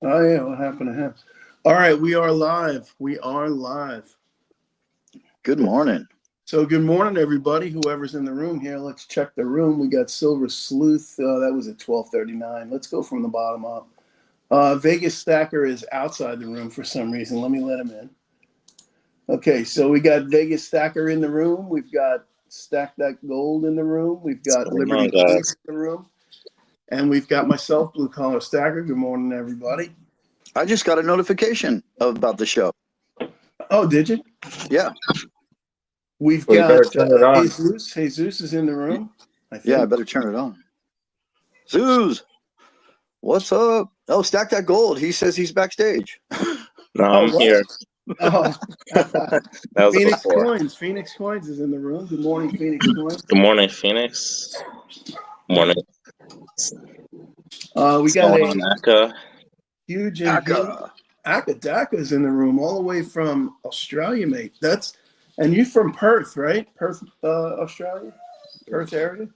Oh yeah, what happened to him? All right, we are live. We are live. Good morning. So good morning, everybody. Whoever's in the room here, let's check the room. We got Silver Sleuth. That was at 12:39. Let's go from the bottom up. Vegas Stacker is outside the room for some reason. Let me let him in. Okay, so we got Vegas Stacker in the room. We've got Stack That Gold in the room. We've got Liberty in the room. And we've got myself, Blue Collar Stacker. Good morning, everybody. I just got a notification about the show. Oh, did you? Yeah. We've got Jesus. Jesus is in the room. I think. Yeah, I better turn it on. Zeus, what's up? Oh, Stack That Gold. He says he's backstage. No, I'm here. Oh, That was Phoenix before. Coins. Phoenix Coins is in the room. Good morning, Phoenix Coins. Good morning, Phoenix. Morning. We got a Aka. huge Aka. Daka is in the room, all the way from Australia, mate. And you're from Perth, right? Perth, Australia, Perth area.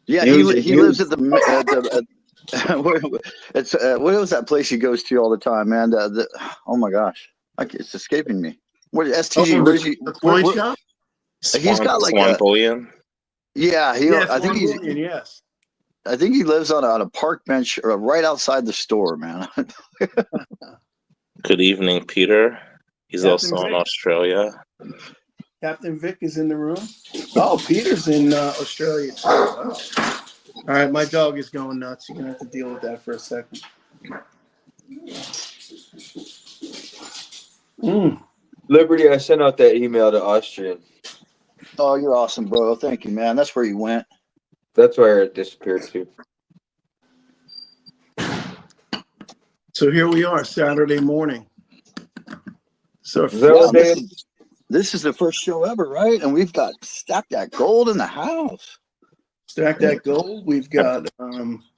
Yeah, he lives at the it's what was that place he goes to all the time, man? Oh my gosh, it's escaping me. What STG? Where is he? The coin shop. He's got like Swan Bullion. Yeah, I think he's. Bullion, yes. I think he lives on a park bench right outside the store, man. Good evening, Peter. He's Captain also Vic. in Australia. Captain Vic is in the room. Oh, Peter's in Australia too. Wow. All right, my dog is going nuts. You're gonna have to deal with that for a second. Liberty, I sent out that email to Austrian. Oh, you're awesome, bro. Thank you, man. That's where you went. That's where it disappeared to. So here we are, Saturday morning. So this is the first show ever, right? And we've got Stack That Gold in the house. Stack That Gold. We've got.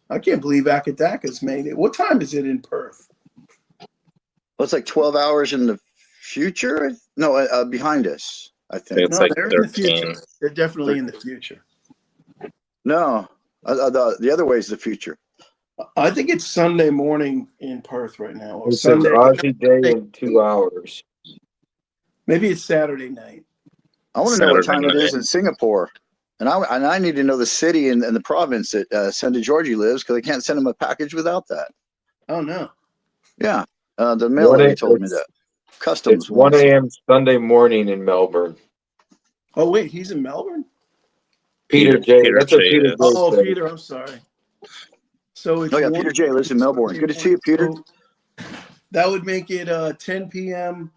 I can't believe Akadaka's made it. What time is it in Perth? Well, it's like 12 hours in the future. No, behind us. I think. It's like they're 13. in the future. They're definitely in the future. No, the other way is the future. I think it's Sunday morning in Perth right now. Or It's Sunday Aussie day in 2 hours. Maybe it's Saturday night. I want to know what time it is in Singapore. And I need to know the city and the province that Senda Georgie lives, because I can't send him a package without that. Oh, no. Yeah. The mail lady told me that. Customs. It's 1 a.m. Sunday morning in Melbourne. Oh, wait. He's in Melbourne? Peter J. That's what Peter J. Oh, said. Peter. I'm sorry. So it's Peter J. lives in Melbourne. Good to see you, Peter. That would make it 10 p.m.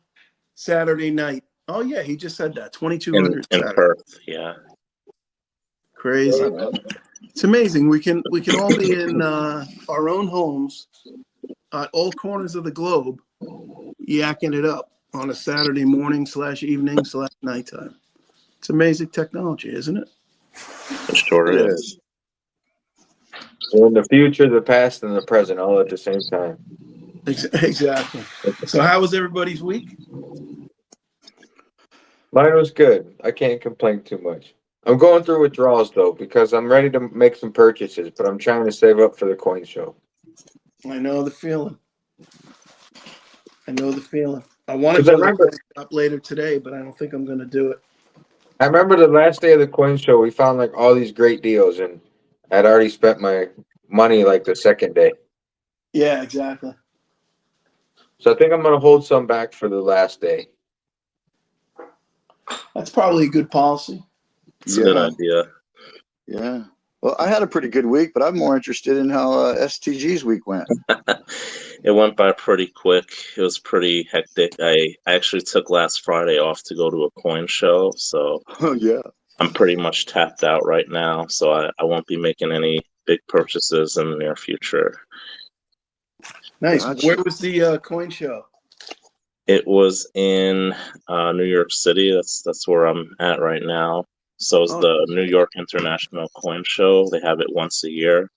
Saturday night. Oh, yeah. He just said that. 2200 in Perth. Yeah. Crazy. It's amazing. We can all be in our own homes at all corners of the globe, yakking it up on a Saturday morning / evening / nighttime. It's amazing technology, isn't it? It sure is. So in the future, the past, and the present, all at the same time. Exactly. So how was everybody's week? Mine was good. I can't complain too much. I'm going through withdrawals, though, because I'm ready to make some purchases, but I'm trying to save up for the coin show. I know the feeling. I want to go to the shop later today, but I don't think I'm going to do it. I remember the last day of the coin show, we found like all these great deals, and I'd already spent my money like the second day. Yeah, exactly. So I think I'm going to hold some back for the last day. That's probably a good policy. It's a good idea. Yeah. Well, I had a pretty good week, but I'm more interested in how STG's week went. It went by pretty quick. It was pretty hectic. I actually took last Friday off to go to a coin show, so I'm pretty much tapped out right now. So I won't be making any big purchases in the near future. Nice. Gotcha. Where was the coin show? It was in New York City. That's where I'm at right now. So it's the New York International Coin Show. They have it once a year.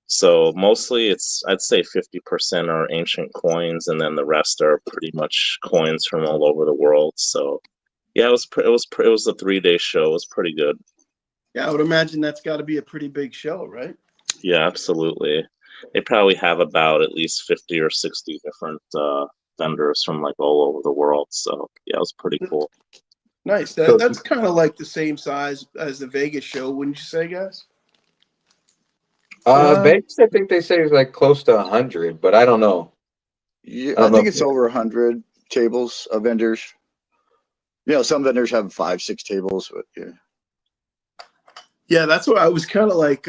So mostly I'd say 50% are ancient coins, and then the rest are pretty much coins from all over the world. So yeah, it was a 3-day show. It was pretty good. Yeah, I would imagine that's got to be a pretty big show, right? Yeah, absolutely. they probably have about at least 50 or 60 different vendors from like all over the world. So yeah, it was pretty cool. Nice. So- That's kind of like the same size as the Vegas show, wouldn't you say, guys? Vegas, I think they say is like close to 100, but I don't know. Yeah, I don't I think know. it's over 100 tables of vendors. You know, some vendors have 5, 6 tables, but yeah. Yeah, that's what I was kind of like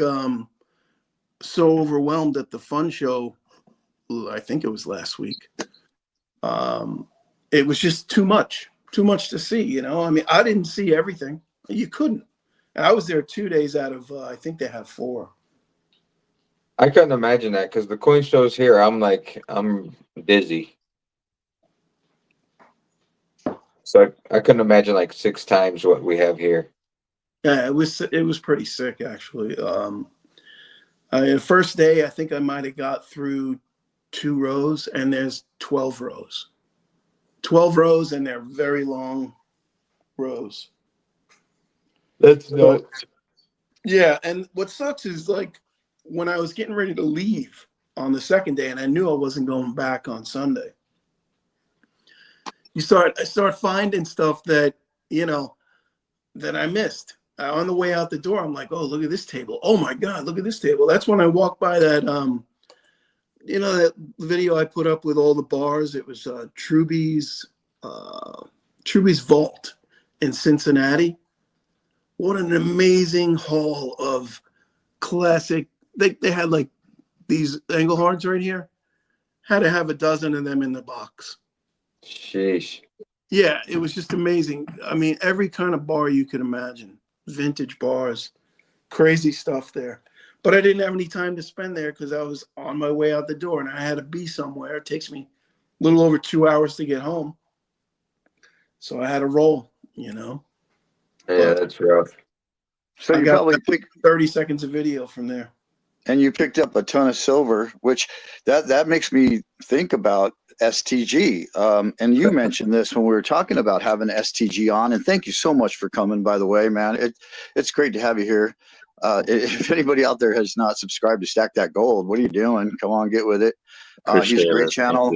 so overwhelmed at the fun show. I think it was last week. It was just too much to see, you know. I mean, I didn't see everything. You couldn't. And I was there 2 days out of I think they have 4. I couldn't imagine that because the coin shows here, I'm dizzy. So I couldn't imagine like 6 times what we have here. Yeah, it was pretty sick actually. The first day, I think I might have got through 2 rows, and there's 12 rows. 12 rows, and they're very long rows. That's nuts. Yeah, and what sucks is like when I was getting ready to leave on the second day, and I knew I wasn't going back on Sunday. I start finding stuff that that I missed. On the way out the door, I'm like, oh, look at this table. Oh my God, look at this table. That's when I walked by that, that video I put up with all the bars. It was Truby's Vault in Cincinnati. What an amazing haul of classic. They had like these Englehards right here. Had to have a dozen of them in the box. Sheesh. Yeah, it was just amazing. I mean, every kind of bar you could imagine. Vintage bars, crazy stuff there. But I didn't have any time to spend there because I was on my way out the door and I had to be somewhere. It takes me a little over 2 hours to get home. So I had to roll, Yeah, But that's rough. So I you got probably picked, 30 seconds of video from there. and you picked up a ton of silver, which that makes me think about STG. And you mentioned this when we were talking about having STG on, and thank you so much for coming, by the way, man. It's great to have you here. If anybody out there has not subscribed to Stack That Gold, what are you doing? Come on, get with it. He's a great channel.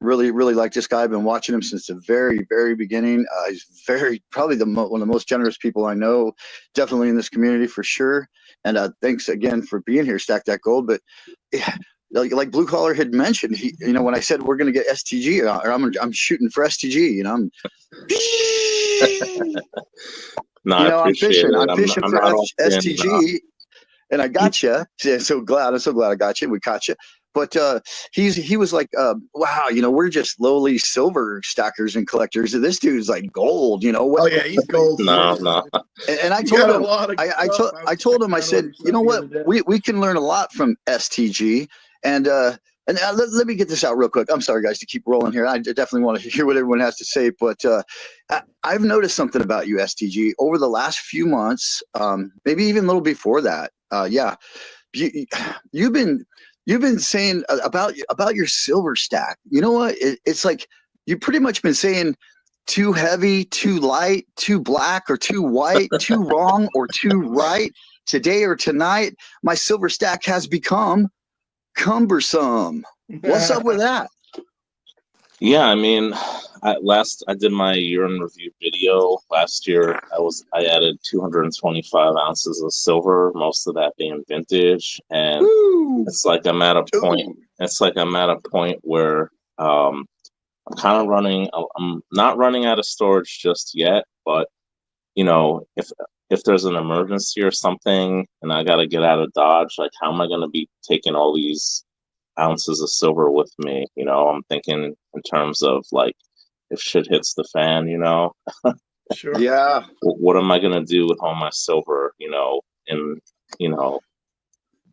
Really, really like this guy. I've been watching him since the very, very beginning. He's probably one of the most generous people I know, definitely in this community for sure. And thanks again for being here, Stack That Gold. But like Blue Collar had mentioned, when I said we're going to get STG, or I'm shooting for STG, I'm No, I I'm appreciate fishing. it. I'm fishing I'm for not often, STG, and I got you. I'm so glad I got you. We caught you. But he was like, wow, we're just lowly silver stackers and collectors. And this dude's like gold, Oh yeah, he's gold. no. And I You told got a him, lot of stuff. I told him, I said, you know what, we can learn a lot from STG. And let me get this out real quick. I'm sorry, guys, to keep rolling here. I definitely want to hear what everyone has to say. But I've noticed something about you, STG, over the last few months, maybe even a little before that. Yeah, you've been saying about your silver stack. You know what? It's like you've pretty much been saying too heavy, too light, too black, or too white, too wrong, or too right. Today or tonight, my silver stack has become cumbersome. What's up with that? Yeah, I mean, I did my year in review video last year. I added 225 ounces of silver, most of that being vintage, and Woo! it's like I'm at a point. Ooh. It's like I'm at a point where I'm kind of running. I'm not running out of storage just yet, but if there's an emergency or something and I got to get out of Dodge, like how am I going to be taking all these ounces of silver with me? I'm thinking in terms of like if shit hits the fan, Sure. Yeah. what am I going to do with all my silver? And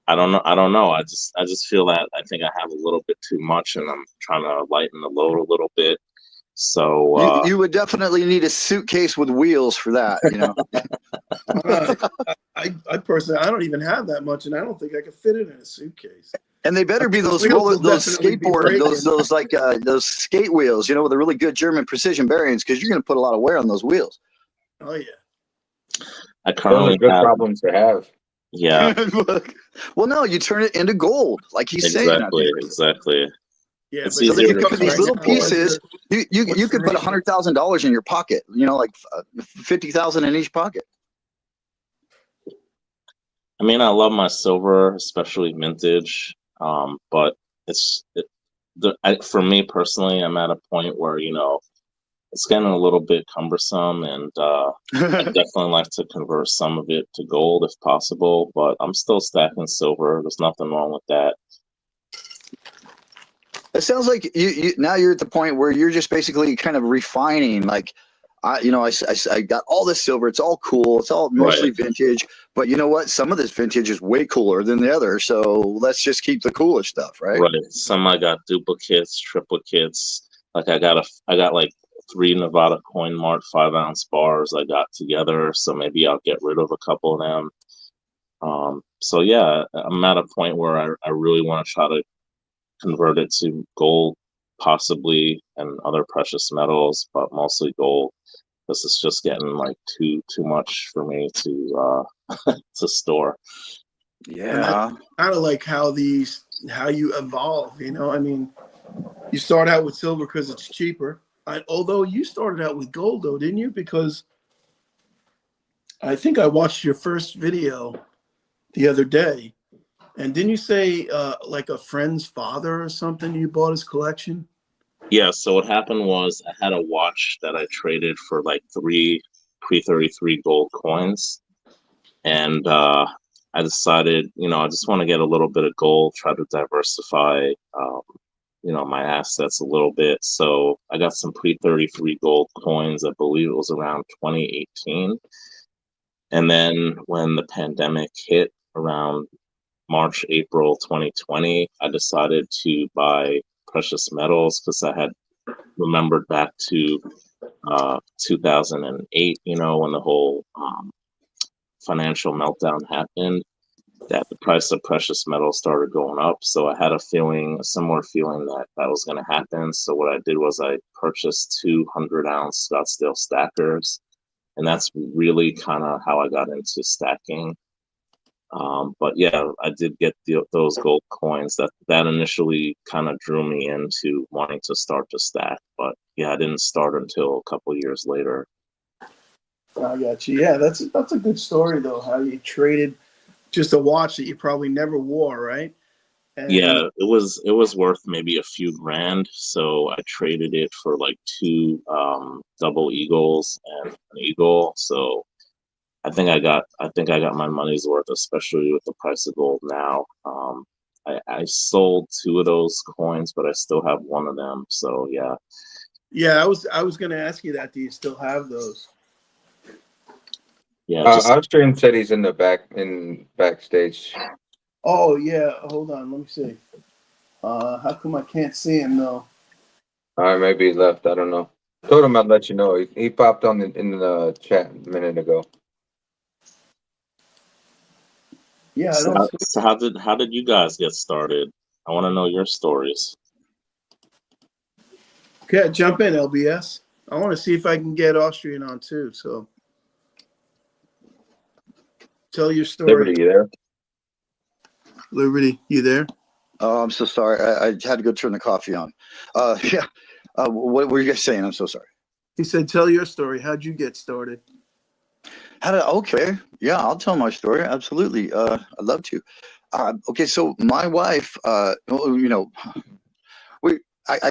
I don't know. I just feel that I think I have a little bit too much, and I'm trying to lighten the load a little bit. So You would definitely need a suitcase with wheels for that. I personally, I don't even have that much, and I don't think I could fit it in a suitcase. And they better be those Wheels will those definitely be skateboard, breaking. those skate wheels, with the really good German precision bearings, because you're going to put a lot of wear on those wheels. Oh yeah. I Those currently are good have problems to have. Yeah, Well, no, you turn it into gold, like he's saying. I exactly, think. exactly. Yeah, It's but So that easier you to come in these right little now, pieces. You what's could the put name? $100,000 in your pocket. You know, like 50,000 in each pocket. I mean, I love my silver, especially vintage. But for me personally, I'm at a point where it's getting a little bit cumbersome, and I definitely like to convert some of it to gold if possible. But I'm still stacking silver. There's nothing wrong with that. It sounds like you now you're at the point where you're just basically kind of refining. Like, I got all this silver. It's all cool. It's all mostly Right. vintage. But you know what? Some of this vintage is way cooler than the other. So let's just keep the cooler stuff, right? Right. Some I got duplicates, triplicates. Like I got like 3 Nevada Coin Mart 5-ounce bars I got together. So maybe I'll get rid of a couple of them. So yeah, I'm at a point where I really want to try to convert it to gold, possibly, and other precious metals, but mostly gold. This is just getting like too much for me to to store. And I Yeah. kind of like how you evolve. I mean, you start out with silver because it's cheaper. Although you started out with gold, though, didn't you? Because I think I watched your first video the other day, and didn't you say like a friend's father or something you bought his collection? Yeah, so what happened was I had a watch that I traded for like 3 pre-33 gold coins. And I decided, I just want to get a little bit of gold, try to diversify, my assets a little bit. So I got some pre-33 gold coins. I believe it was around 2018. And then when the pandemic hit around March, April 2020, I decided to buy precious metals because I had remembered back to 2008, when the whole financial meltdown happened, that the price of precious metals started going up. So I had a similar feeling that that was going to happen. So what I did was I purchased 200-ounce Scottsdale stackers, and that's really kind of how I got into stacking. But yeah, I did get those gold coins. That initially kind of drew me into wanting to start to stack. But yeah, I didn't start until a couple years later. I got you. Yeah, that's a good story though. How you traded just a watch that you probably never wore, right? And Yeah, it was worth maybe a few grand, so I traded it for like two double eagles and an eagle. So I think I got my money's worth, especially with the price of gold now. I sold 2 of those coins, but I still have one of them. So yeah, yeah, I was going to ask you that. Do you still have those? yeah, just Austrian said he's in the backstage. Oh yeah. Hold on. Let me see. How come I can't see him though? All right, maybe he left. I don't know. Told him I'd let you know. He popped on in the chat a minute ago. Yeah, I so, don't see. so how did you guys get started? I want to know your stories. Okay, jump in, LBS. I want to see if I can get Austrian on too. So tell your story, Liberty, you there? Liberty. You there? Oh, I'm so sorry. I had to go turn the coffee on. Yeah. What were you guys saying? I'm so sorry. He said, "Tell your story. How'd you get started?" Okay. Yeah, I'll tell my story. Absolutely. I'd love to. Okay, so my wife, well,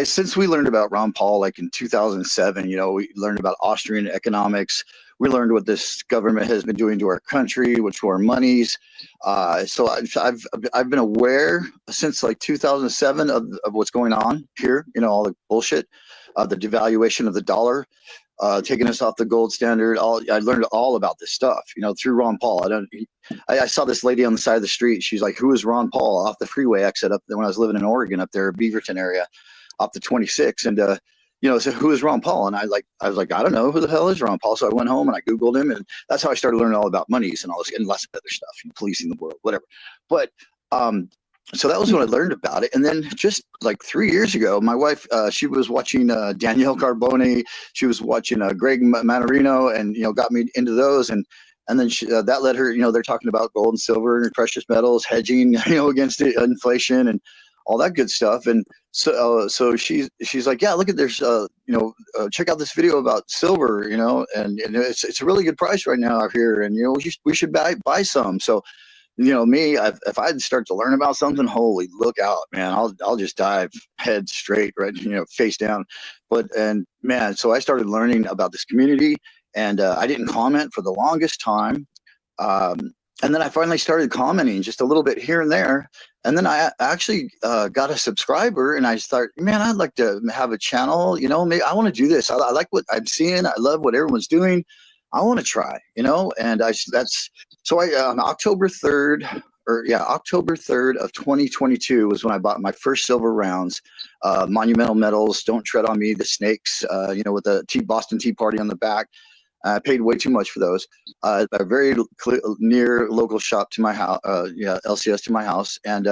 since we learned about Ron Paul like in 2007, we learned about Austrian economics. We learned what this government has been doing to our country, to our monies. So I've been aware since like 2007 of what's going on here. All the bullshit, the devaluation of the dollar, taking us off the gold standard. I learned all about this stuff, through Ron Paul. I saw this lady on the side of the street. She's like, "Who is Ron Paul?" Off the freeway exit up there when I was living in Oregon, up there, Beaverton area, off the 26. And said, "Who is Ron Paul?" And I was like, "I don't know who the hell is Ron Paul." So I went home and I Googled him, and that's how I started learning all about monies and all this and lots of other stuff, policing the world, whatever. But so that was when I learned about it. And then just like 3 years ago, my wife, she was watching Danielle Carbone. She was watching Greg Manarino, and got me into those. And And then that led her, they're talking about gold and silver and precious metals, hedging, against inflation and all that good stuff. And so she's like, yeah, look at this, check out this video about silver, and it's a really good price right now out here. And, we should buy some. So, me, if I'd start to learn about something, holy, look out, man, I'll just dive head straight, right, face down. And man, so I started learning about this community, and I didn't comment for the longest time. And then I finally started commenting just a little bit here and there. And then I actually got a subscriber, and I thought, man, I'd like to have a channel, maybe I want to do this. I like what I'm seeing. I love what everyone's doing. I want to try, and on October 3rd of 2022 was when I bought my first silver rounds, monumental metals, Don't Tread on Me, the snakes, with the Boston Tea Party on the back. I paid way too much for those. A very near local shop to my house, LCS to my house, and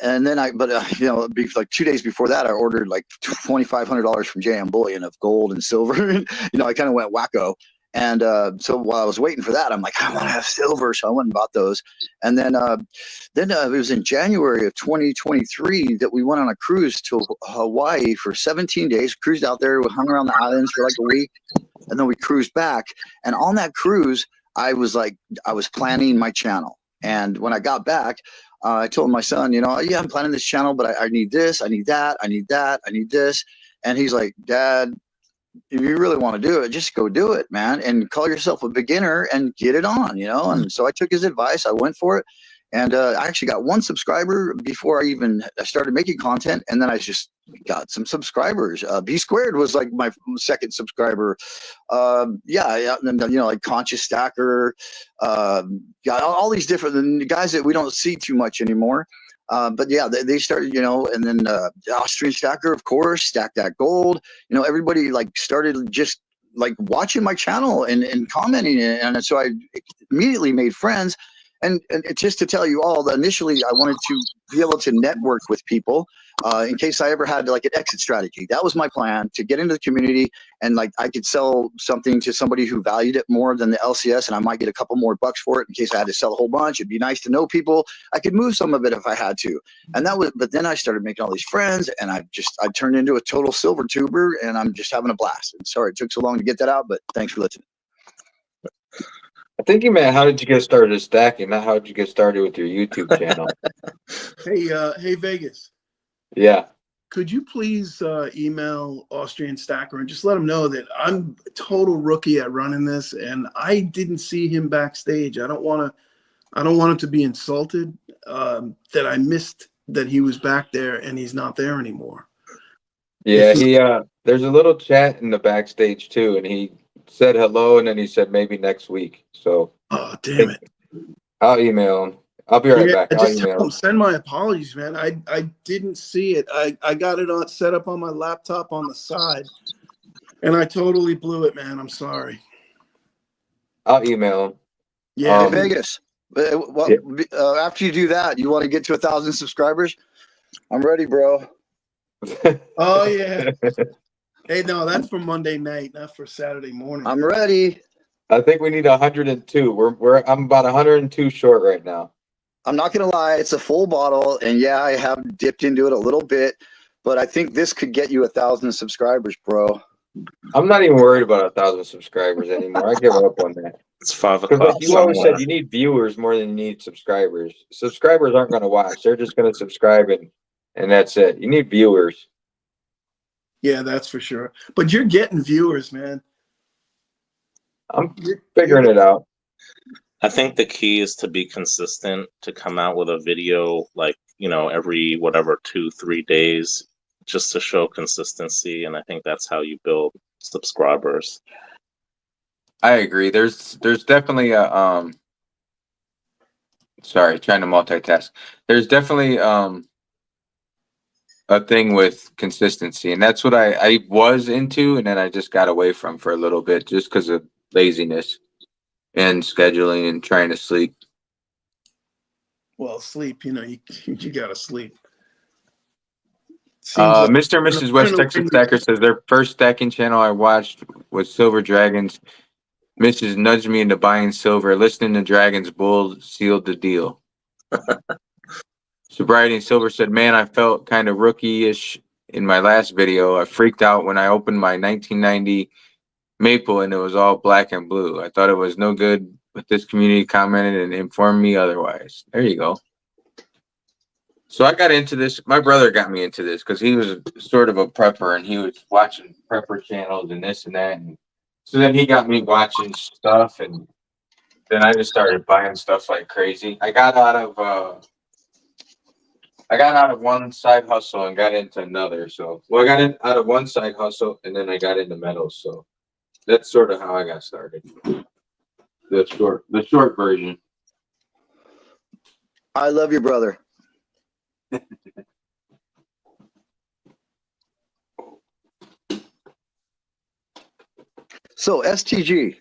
then like 2 days before that, I ordered like $2,500 from JM Bullion of gold and silver. I kind of went wacko. And so while I was waiting for that, I'm like, I want to have silver. So I went and bought those. And then it was in January of 2023 that we went on a cruise to Hawaii for 17 days, cruised out there, we hung around the islands for like a week. And then we cruised back. And on that cruise, I was planning my channel. And when I got back, I told my son, I'm planning this channel, but I need this, I need that, I need that, I need this. And he's like, Dad, if you really want to do it, just go do it, man, and call yourself a beginner and get it on, And so I took his advice. I went for it. And I actually got one subscriber before I started making content. And then I just got some subscribers. B Squared was like my second subscriber. And then, like Conscious Stacker, got all these different guys that we don't see too much anymore. But yeah, they started, and then the Austrian Stacker, of course, Stack That Gold. Everybody like started just like watching my channel and commenting. And so I immediately made friends. And just to tell you all, initially I wanted to be able to network with people in case I ever had like an exit strategy. That was my plan, to get into the community and like I could sell something to somebody who valued it more than the LCS, and I might get a couple more bucks for it in case I had to sell a whole bunch. It'd be nice to know people. I could move some of it if I had to. And but then I started making all these friends, and I turned into a total silver tuber, and I'm just having a blast. And sorry it took so long to get that out, but thanks for listening. I think you meant how did you get started stacking, not how did you get started with your YouTube channel. Hey, Vegas. Yeah. Could you please email Austrian Stacker and just let him know that I'm a total rookie at running this, and I didn't see him backstage. I don't want him to be insulted that I missed that he was back there and he's not there anymore. Yeah, there's a little chat in the backstage too, and he said hello, and then he said maybe next week. So damn it. I'll email him. I'll be right back. I'll email him. Send my apologies, man. I didn't see it. I got it set up on my laptop on the side, and I totally blew it, man. I'm sorry. I'll email him. Yeah, Hey, Vegas. After you do that, you want to get to 1,000 subscribers? I'm ready, bro. Oh yeah. Hey, no, that's for Monday night, not for Saturday morning. I'm ready. I think we need 102. I'm about 102 short right now. I'm not gonna lie, it's a full bottle, and yeah, I have dipped into it a little bit, but I think this could get you 1,000 subscribers, bro. I'm not even worried about 1,000 subscribers anymore. I give up on that. It's 5 Because o'clock. like you always said, you need viewers more than you need subscribers. Subscribers aren't going to watch; they're just going to subscribe and that's it. You need viewers. Yeah, that's for sure. But you're getting viewers, man. I'm figuring it out. I think the key is to be consistent, to come out with a video like, every 2-3 days, just to show consistency. And I think that's how you build subscribers. I agree. There's definitely a sorry, trying to multitask. There's definitely a thing with consistency, and that's what I was into, and then I just got away from for a little bit just because of laziness and scheduling and trying to sleep. Well, sleep, you gotta sleep. Mr. and Mrs. West Texas Stacker says their first stacking channel I watched was Silver Dragons. Mrs. nudged me into buying silver. Listening to Dragon's Bull sealed the deal. Sobriety and Silver said, man, I felt kind of rookie-ish in my last video. I freaked out when I opened my 1990 Maple and it was all black and blue. I thought it was no good, but this community commented and informed me otherwise. There you go. So I got into this. My brother got me into this because he was sort of a prepper and he was watching prepper channels and this and that. And so then he got me watching stuff, and then I just started buying stuff like crazy. I got out of one side hustle and got into another. So, well, I got out of one side hustle and then I got into metals. So that's sort of how I got started. The short version. I love your brother. So STG,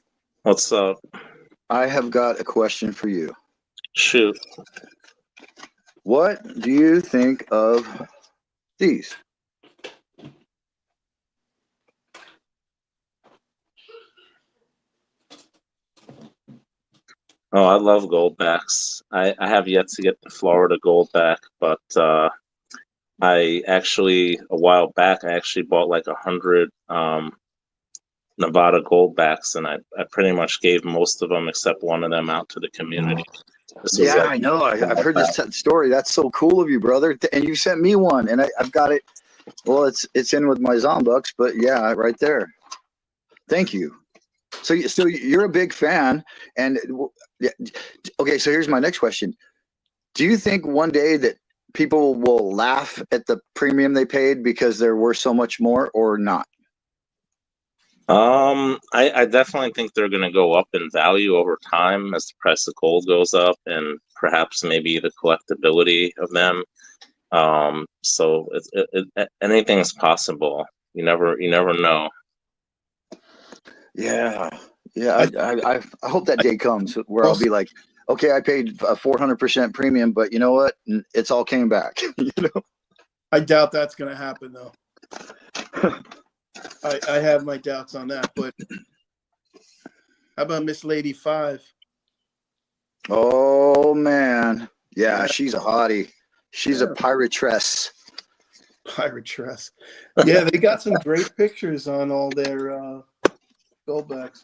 What's up? I have got a question for you. Shoot. What do you think of these? Oh, I love goldbacks. I have yet to get the Florida goldback, but I actually a while back I actually bought like 100 Nevada goldbacks, and I pretty much gave most of them except one of them out to the community. This was Yeah, I know. I've heard this story. That's so cool of you, brother. And you sent me one, and I've got it. Well, it's in with my Zombucks, but yeah, right there. Thank you. So you're a big fan, and okay. So here's my next question: do you think one day that people will laugh at the premium they paid because they're worth so much more, or not? I definitely think they're going to go up in value over time as the price of gold goes up, and perhaps maybe the collectability of them. So anything's possible. You never know. Yeah. I hope that day comes where I'll be like, okay, I paid a 400% premium, but you know what? It's all came back. You know? I doubt that's going to happen, though. I have my doubts on that, but how about Miss Lady 5? Oh man, yeah, she's a hottie. She's a piratress. Piratress. Yeah, they got some great pictures on all their goldbacks.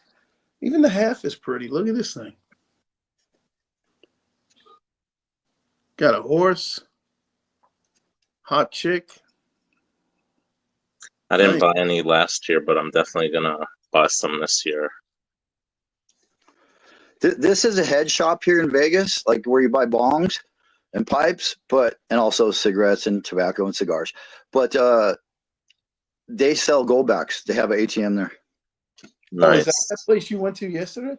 Even the half is pretty. Look at this thing. Got a horse. Hot chick. I didn't buy any last year, but I'm definitely gonna buy some this year. This is a head shop here in Vegas, like where you buy bongs and pipes, and also cigarettes and tobacco and cigars. But they sell goldbacks. They have an ATM there. Nice. Oh, is that place you went to yesterday?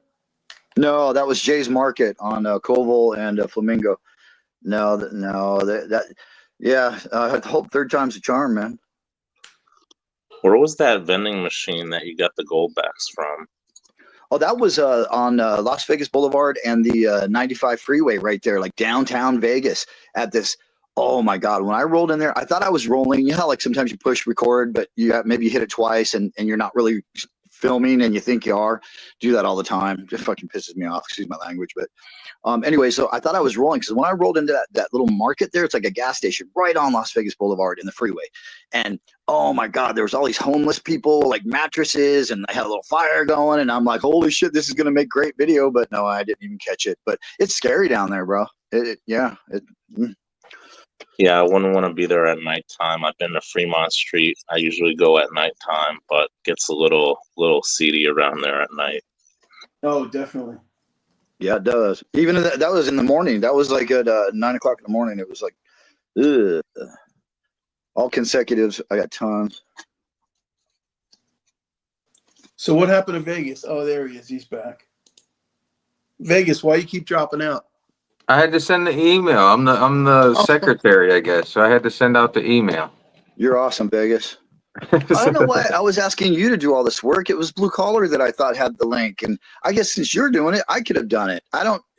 No, that was Jay's Market on Koval and Flamingo. No, yeah. I hope third time's a charm, man. Where was that vending machine that you got the goldbacks from? Oh, that was on Las Vegas Boulevard and the 95 freeway right there, like downtown Vegas at this. Oh my God. When I rolled in there, I thought I was rolling. You know how like sometimes you push record, but maybe you hit it twice and you're not really filming and you think you are. Do that all the time. It fucking pisses me off. Excuse my language. But anyway, so I thought I was rolling because when I rolled into that little market there, it's like a gas station right on Las Vegas Boulevard in the freeway. And oh my God, there was all these homeless people, like mattresses, and I had a little fire going. And I'm like, holy shit, this is going to make great video. But no, I didn't even catch it. But it's scary down there, bro. Yeah, I wouldn't want to be there at nighttime. I've been to Fremont Street. I usually go at nighttime, but gets a little seedy around there at night. Oh, definitely. Yeah, it does. Even that was in the morning. That was like at 9 o'clock in the morning. It was like, ugh. All consecutives. I got tons. So what happened to Vegas? Oh, there he is. He's back. Vegas, why you keep dropping out? I had to send the email. I'm the secretary, I guess. So I had to send out the email. You're awesome, Vegas. I don't know why I was asking you to do all this work. It was Blue Collar that I thought had the link, and I guess since you're doing it, I could have done it.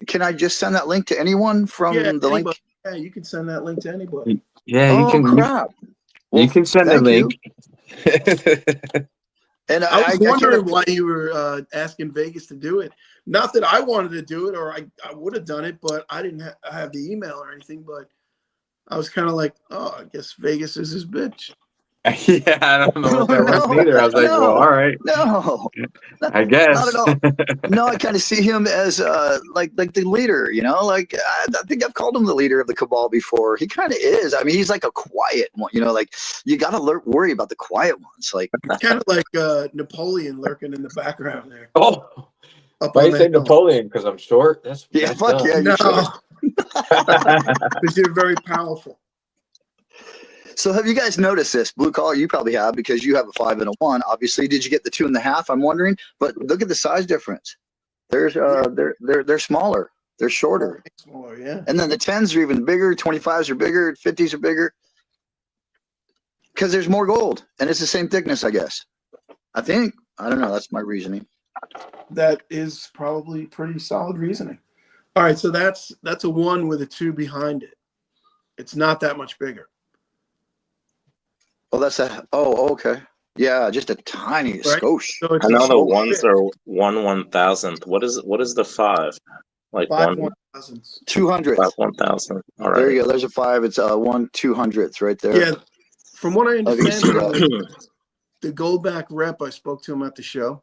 Can I just send that link to anyone from the link? Yeah, you can send that link to anybody. Yeah, you can. Crap. You can send the link. And I was I wondering can't, why you were asking Vegas to do it. Not that I wanted to do it, or I would have done it, but I didn't have the email or anything. But I was kind of like, oh, I guess Vegas is his bitch. Yeah, I don't know no, what that was neither. I was like, well, all right, no, I not at guess. all. No, I kind of see him as like the leader, you know. Like I think I've called him the leader of the cabal before. He kind of is. I mean, he's like a quiet one, you know. Like you got to worry about the quiet ones. Like Kind of like Napoleon lurking in the background there, Oh, up why on you say that hill. Napoleon? Because I'm short? That's yeah, messed fuck up. yeah, you No, should. because you're very powerful. So have you guys noticed this? Blue collar, you probably have because you have a 5 and a 1. Obviously, did you get the 2.5? I'm wondering, but look at the size difference. There's they're smaller, they're shorter, Smaller, yeah. and then the 10s are even bigger. 25s are bigger. 50s are bigger because there's more gold, and it's the same thickness, I guess. I think. I don't know. That's my reasoning. That is probably pretty solid reasoning. All right, so that's a 1 with a 2 behind it. It's not that much bigger. Oh, that's a. Oh, okay. Yeah, just a tiny Right. skosh. So it's I know a the whole ones fifth. are 1/1000th. What is the 5? Like 5 1 1,000s. 200th. 5 1,000. All There right. you go. There's a 5. It's 1/200th right there. Yeah, from what I I think you understand, see from that. the Goldback rep, I spoke to him at the show.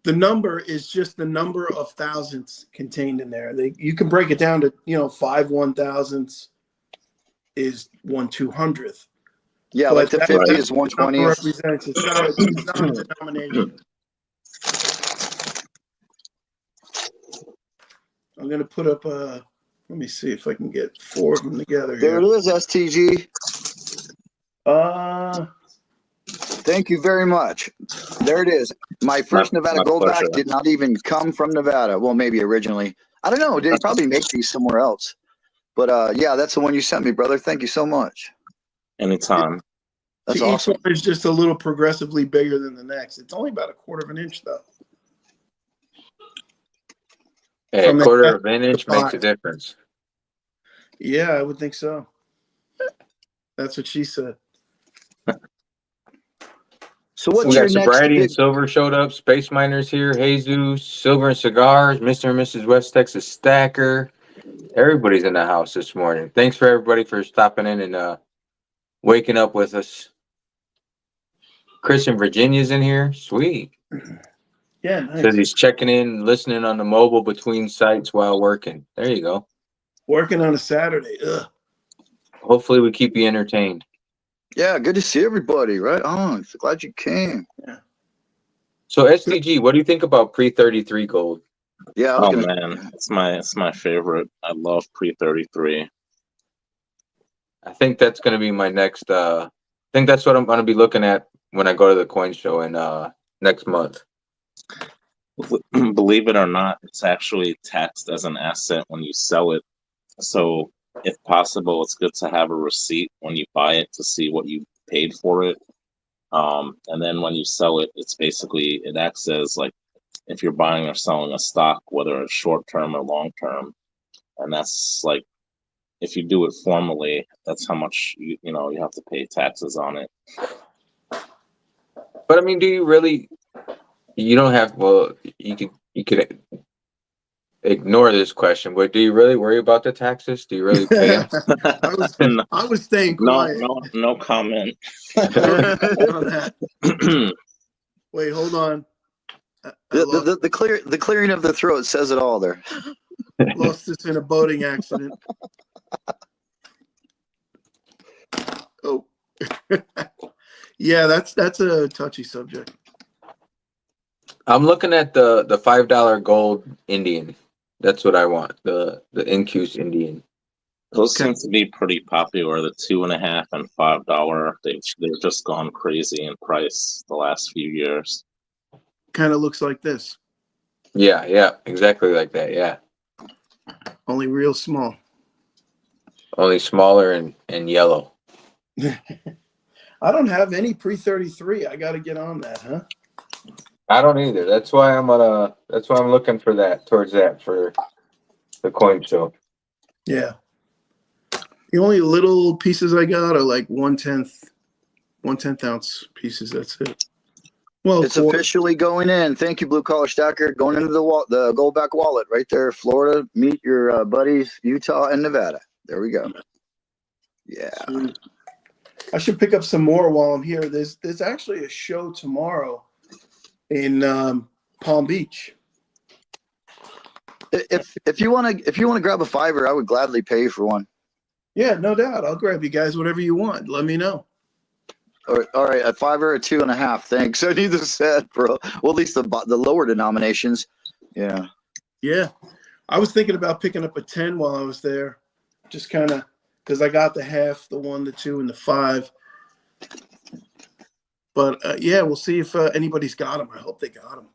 The number is just the number of thousands contained in there. You can break it down to 5 1,000ths is 1/200th. Yeah, But like the 50 that's is what the number 1/20th. represents. It's not a denomination. I'm gonna put up a. Let me see if I can get 4 of them together There here. it is, STG. Uh, Thank you very much. There it is. My first Nevada my Goldback pleasure. did not even come from Nevada. Well, maybe originally. I don't know. They probably make these somewhere else. But yeah, that's the one you sent me, brother. Thank you so much. Anytime. That's each awesome. one is just a little progressively bigger than the next. It's only about 1/4 of an inch, though. Hey, a From the quarter half of an to inch makes a 5. difference. Yeah, I would think so. That's what she said. So We what's your got next Sobriety big? and Silver showed up. Space Miners here. Jesus, Silver and Cigars. Mr. and Mrs. West Texas Stacker. Everybody's in the house this morning. Thanks for everybody for stopping in and waking up with us. Chris in Virginia's in here. Sweet. Yeah, nice. Says he's checking in, listening on the mobile between sites while working. There you go. Working on a Saturday. Ugh. Hopefully we keep you entertained. Yeah, good to see everybody. Right on. Glad you came. Yeah. So STG, what do you think about pre-33 gold? Yeah, I was Oh gonna. man, it's my favorite. I love pre-33. I think that's going to be my next. I think that's what I'm going to be looking at when I go to the coin show in next month. Believe it or not, it's actually taxed as an asset when you sell it. So, if possible, it's good to have a receipt when you buy it to see what you paid for it. And then when you sell it, it acts as like if you're buying or selling a stock, whether it's short term or long term. And that's like if you do it formally, that's how much you have to pay taxes on it. But I mean, do you really? You don't have. Well, you could ignore this question, but do you really worry about the taxes? Do you really pay them? no, I was staying no, quiet. no comment. On that. Wait, hold on. I The clearing of the throat says it all there. lost this in a boating accident. Oh. Yeah, that's a touchy subject. I'm looking at the $5 gold Indian. That's what I want. The Incuse Indian. Those seem to be pretty popular. The $2.5 and $5. They've just gone crazy in price the last few years. Kind of looks like this, Yeah, exactly like that. Yeah, only real small. only smaller and yellow. I don't have any pre-33. I got to get on that, huh? I don't either. That's why I'm looking for that towards that for the coin show. Yeah. The only little pieces I got are like 1/10 ounce pieces. That's it. Well, It's officially going in. Thank you, Blue Collar Stacker. Going into the Goldback wallet right there, Florida. Meet your buddies, Utah and Nevada. There we go. Yeah. I should pick up some more while I'm here. There's actually a show tomorrow in Palm Beach. If you want to grab a $5, I would gladly pay for one. Yeah, no doubt. I'll grab you guys whatever you want. Let me know. All right, a $5 or a 2.5. Thanks. I need the set, bro. Well, at least the lower denominations. Yeah. Yeah, I was thinking about picking up a 10 while I was there, just kind of because I got the half, the 1, the 2, and the 5. But yeah, we'll see if anybody's got them. I hope they got them.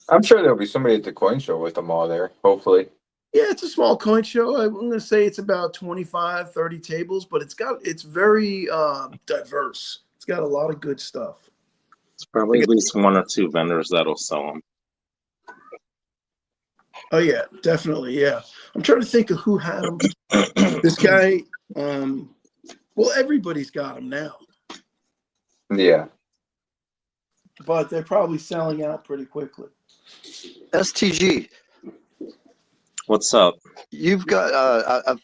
I'm sure there'll be somebody at the coin show with them all there, hopefully. Yeah, it's a small coin show. I'm going to say it's about 25, 30 tables, but it's very diverse. It's got a lot of good stuff. It's probably at least 1 or 2 vendors that'll sell them. Oh yeah, definitely. Yeah, I'm trying to think of who had them. This guy. Well, everybody's got them now, Yeah. but they're probably selling out pretty quickly. STG. What's up? You've got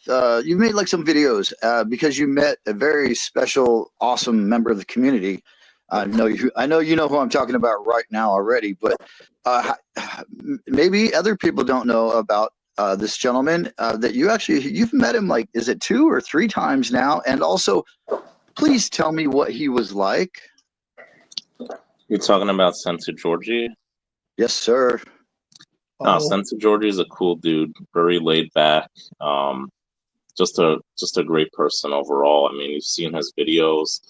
you've made like some videos because you met a very special, awesome member of the community. I know you know who I'm talking about right now already, but maybe other people don't know about this gentleman that you've met him, like, is it 2 or 3 times now? And also, please tell me what he was like. You're talking about Sensei Georgie? Yes, sir. No, Sensei Georgie is a cool dude, very laid back. Just a great person overall. I mean, you've seen his videos.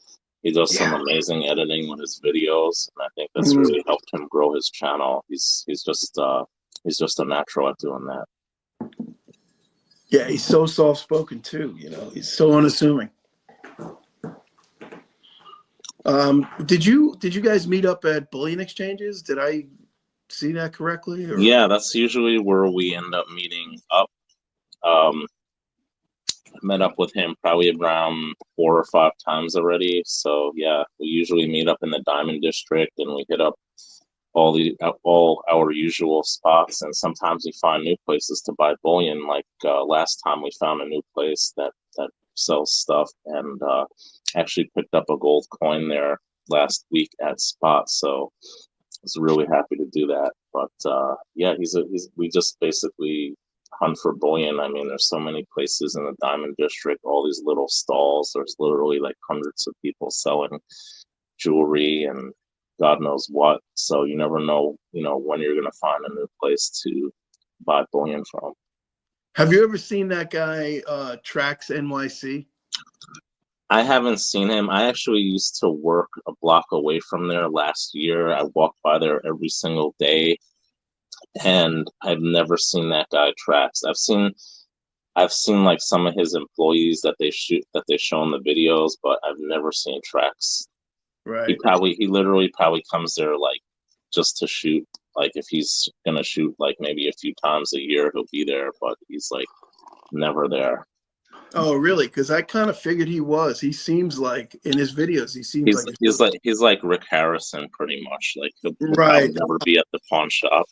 He does some amazing editing with his videos, and I think that's really helped him grow his channel. He's just a natural at doing that. Yeah, he's so soft spoken too. You know, he's so unassuming. Did you guys meet up at bullion exchanges? Did I see that correctly? Or? Yeah, that's usually where we end up meeting up. Met up with him probably around 4 or 5 times already. So yeah, we usually meet up in the Diamond District, and we hit up all our usual spots. And sometimes we find new places to buy bullion. Like last time, we found a new place that sells stuff, and actually picked up a gold coin there last week at spot. So I was really happy to do that. But yeah, we just basically hunt for bullion. I mean, there's so many places in the Diamond District, all these little stalls. There's literally like hundreds of people selling jewelry and God knows what. So you never know, when you're going to find a new place to buy bullion from. Have you ever seen that guy, Trax NYC? I haven't seen him. I actually used to work a block away from there last year. I walked by there every single day, and I've never seen that guy Trax. I've seen like some of his employees that they show in the videos, but I've never seen Trax. Right. He literally probably comes there like just to shoot. Like if he's gonna shoot like maybe a few times a year, he'll be there, but he's like never there. Oh, really? Because I kind of figured he was. He seems like in his videos, he's like Rick Harrison, pretty much. Like he'll right. probably never be at the pawn shop.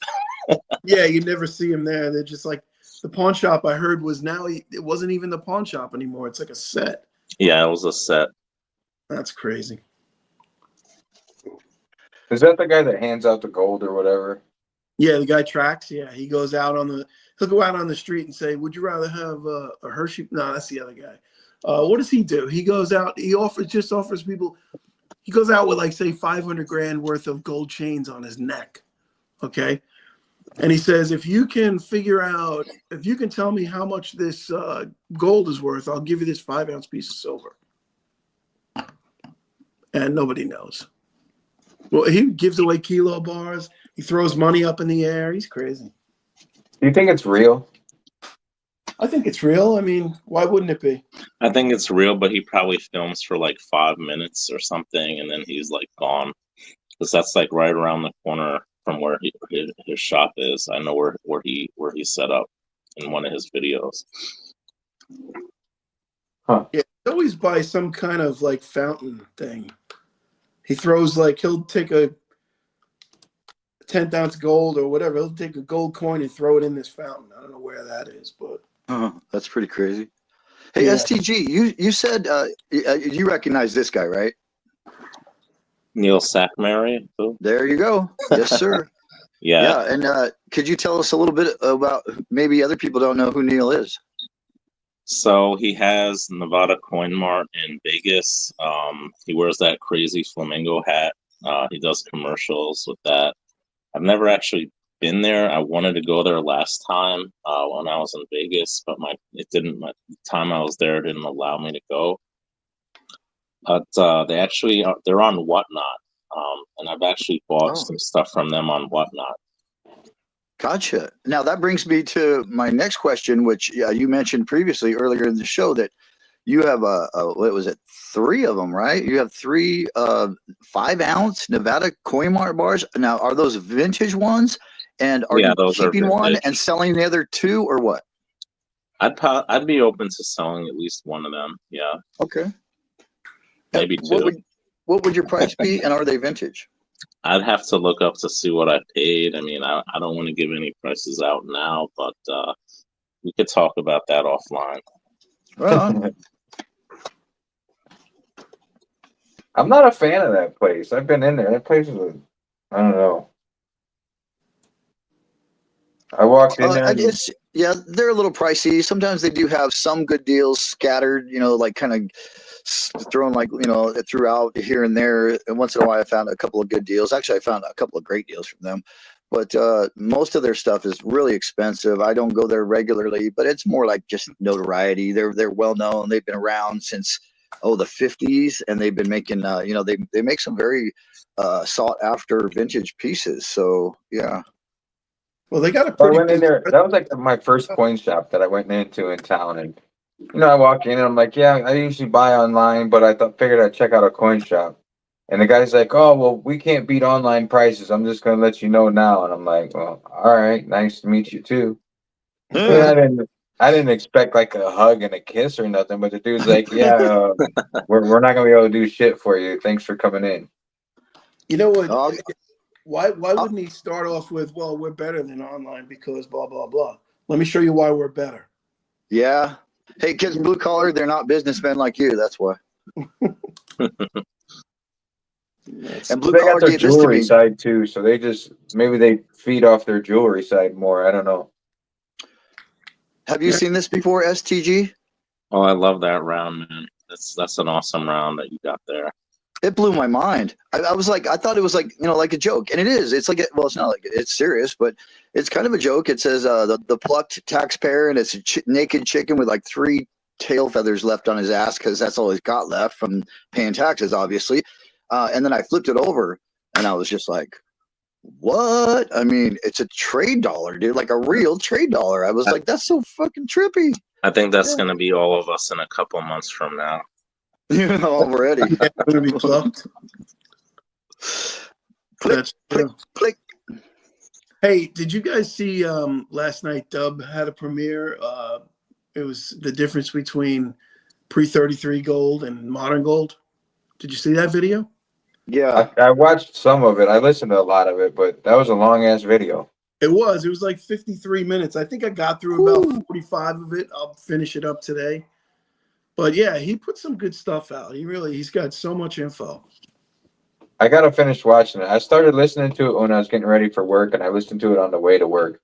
Yeah, you never see him there. They're just like the pawn shop. I heard was now it wasn't even the pawn shop anymore. It's like a set. Yeah, it was a set. That's crazy. Is that the guy that hands out the gold or whatever? Yeah, the guy Trax. Yeah, he'll go out on the street and say, "Would you rather have a Hershey?" No, that's the other guy. What does he do? He goes out. He offers people. He goes out with like say 500 grand worth of gold chains on his neck. Okay, and he says, if you can tell me how much this gold is worth, I'll give you this 5-ounce piece of silver. And nobody knows. Well, he gives away kilo bars. He throws money up in the air. He's crazy. Do you think it's real? I think it's real. I mean, why wouldn't it be? I think it's real, but he probably films for like 5 minutes or something, and then he's like gone. Because that's like right around the corner from where his shop is. I know where he set up in one of his videos. Huh. Yeah, always by some kind of like fountain thing. He throws like he'll take a 10th ounce gold or whatever. He'll take a gold coin and throw it in this fountain. I don't know where that is, but That's pretty crazy. Hey, yeah. STG, you said you recognize this guy, right? Neil Sackmary. Who? There you go. Yes, sir. Yeah. Yeah, and could you tell us a little bit about, maybe other people don't know who Neil is? So he has Nevada Coin Mart in Vegas. He wears that crazy flamingo hat. He does commercials with that. I've never actually been there. I wanted to go there last time when I was in Vegas, but my time I was there didn't allow me to go. But they're on Whatnot, and I've actually bought some stuff from them on Whatnot. Gotcha. Now that brings me to my next question, which you mentioned previously earlier in the show, that you have what was it, 3 of them, right? You have 3 5-ounce Nevada Coin Mart bars. Now, are those vintage ones? And are you those keeping are one vintage. and selling the other 2, or what? I'd be open to selling at least one of them. Yeah. Okay. Maybe 2. What would your price be, and are they vintage? I'd have to look up to see what I paid. I mean, I don't want to give any prices out now, but we could talk about that offline. Well, I'm not a fan of that place. I've been in there. That place is I don't know. I walked in there. Yeah, they're a little pricey. Sometimes they do have some good deals scattered, like kind of thrown throughout here and there. And once in a while, I found a couple of good deals. Actually, I found a couple of great deals from them. But most of their stuff is really expensive. I don't go there regularly, but it's more like just notoriety. They're well known. They've been around since the 50s, and they've been making they make some very sought after vintage pieces. So yeah. Well, they got a I pretty went in big. there. That was like my first coin shop that I went into in town, and I walk in and I'm like, yeah, I usually buy online, but I figured I'd check out a coin shop. And the guy's like, oh, well, we can't beat online prices. I'm just gonna let you know now. And I'm like, well, all right, nice to meet you too. And I didn't expect like a hug and a kiss or nothing, but the dude's like, yeah, we're not gonna be able to do shit for you. Thanks for coming in. You know what? Why wouldn't he start off with, well, we're better than online because blah, blah, blah. Let me show you why we're better. Yeah. Hey, kids, blue collar, they're not businessmen like you. That's why. And blue They collar got their gave this to jewelry me. side too, so maybe they feed off their jewelry side more. I don't know. Have you seen this before, STG? Oh, I love that round, man. That's an awesome round that you got there. It blew my mind. I was like, I thought it was like, like a joke. And it is. It's like, well, it's not like it's serious, but it's kind of a joke. It says the plucked taxpayer, and it's a naked chicken with like 3 tail feathers left on his ass because that's all he's got left from paying taxes, obviously. And then I flipped it over, and I was just like, what? I mean, it's a trade dollar, dude, like a real trade dollar. I was like, that's so fucking trippy. I think that's going to be all of us in a couple months from now. Already. Yeah, going to be plucked. Click, click, click. Hey, did you guys see last night Dub had a premiere? It was the difference between pre-33 gold and modern gold. Did you see that video? Yeah. I watched some of it. I listened to a lot of it, but that was a long ass video. It was like 53 minutes. I think I got through about 45 of it. I'll finish it up today. But yeah, he put some good stuff out. He's got so much info. I gotta finish watching it. I started listening to it when I was getting ready for work, and I listened to it on the way to work.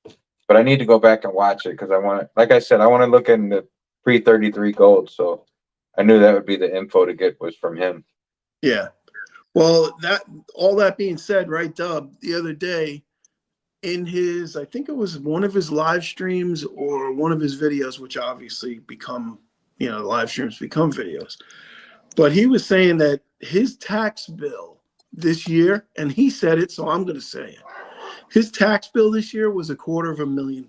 But I need to go back and watch it because I want to, like I said, I want to look in the pre-33 gold. So I knew that would be the info to get was from him. Yeah. Well, all that being said, right, Dub, the other day in I think it was one of his live streams or one of his videos, which obviously become, live streams become videos. But he was saying that his tax bill this year, and he said it, so I'm going to say it. His tax bill this year was $250,000.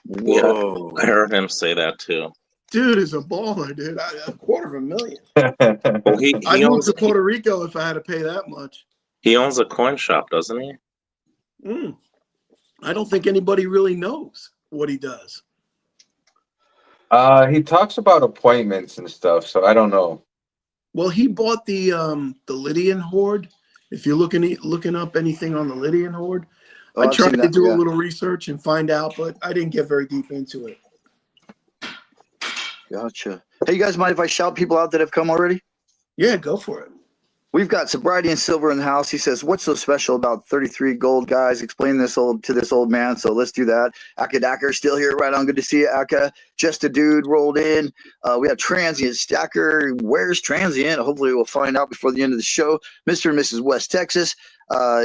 Whoa. Yeah, I heard him say that too. Dude is a baller, dude. $250,000. Well, I'd move to Puerto Rico if I had to pay that much. He owns a coin shop, doesn't he? I don't think anybody really knows what he does. He talks about appointments and stuff, so I don't know. Well, he bought the Lydian hoard. If you're looking up anything on the Lydian hoard, I Oh, I've tried seen to that. do a Yeah. little research and find out, but I didn't get very deep into it. Gotcha. Hey, you guys mind if I shout people out that have come already? Yeah, go for it. We've got Sobriety and Silver in the house. He says, "What's so special about 33 gold, guys? Explain this to this old man." So let's do that. Aka Dacker still here, right on. Good to see you, Aka. Just a dude rolled in. We have Transient Stacker. Where's Transient? Hopefully, we'll find out before the end of the show. Mr. and Mrs. West Texas.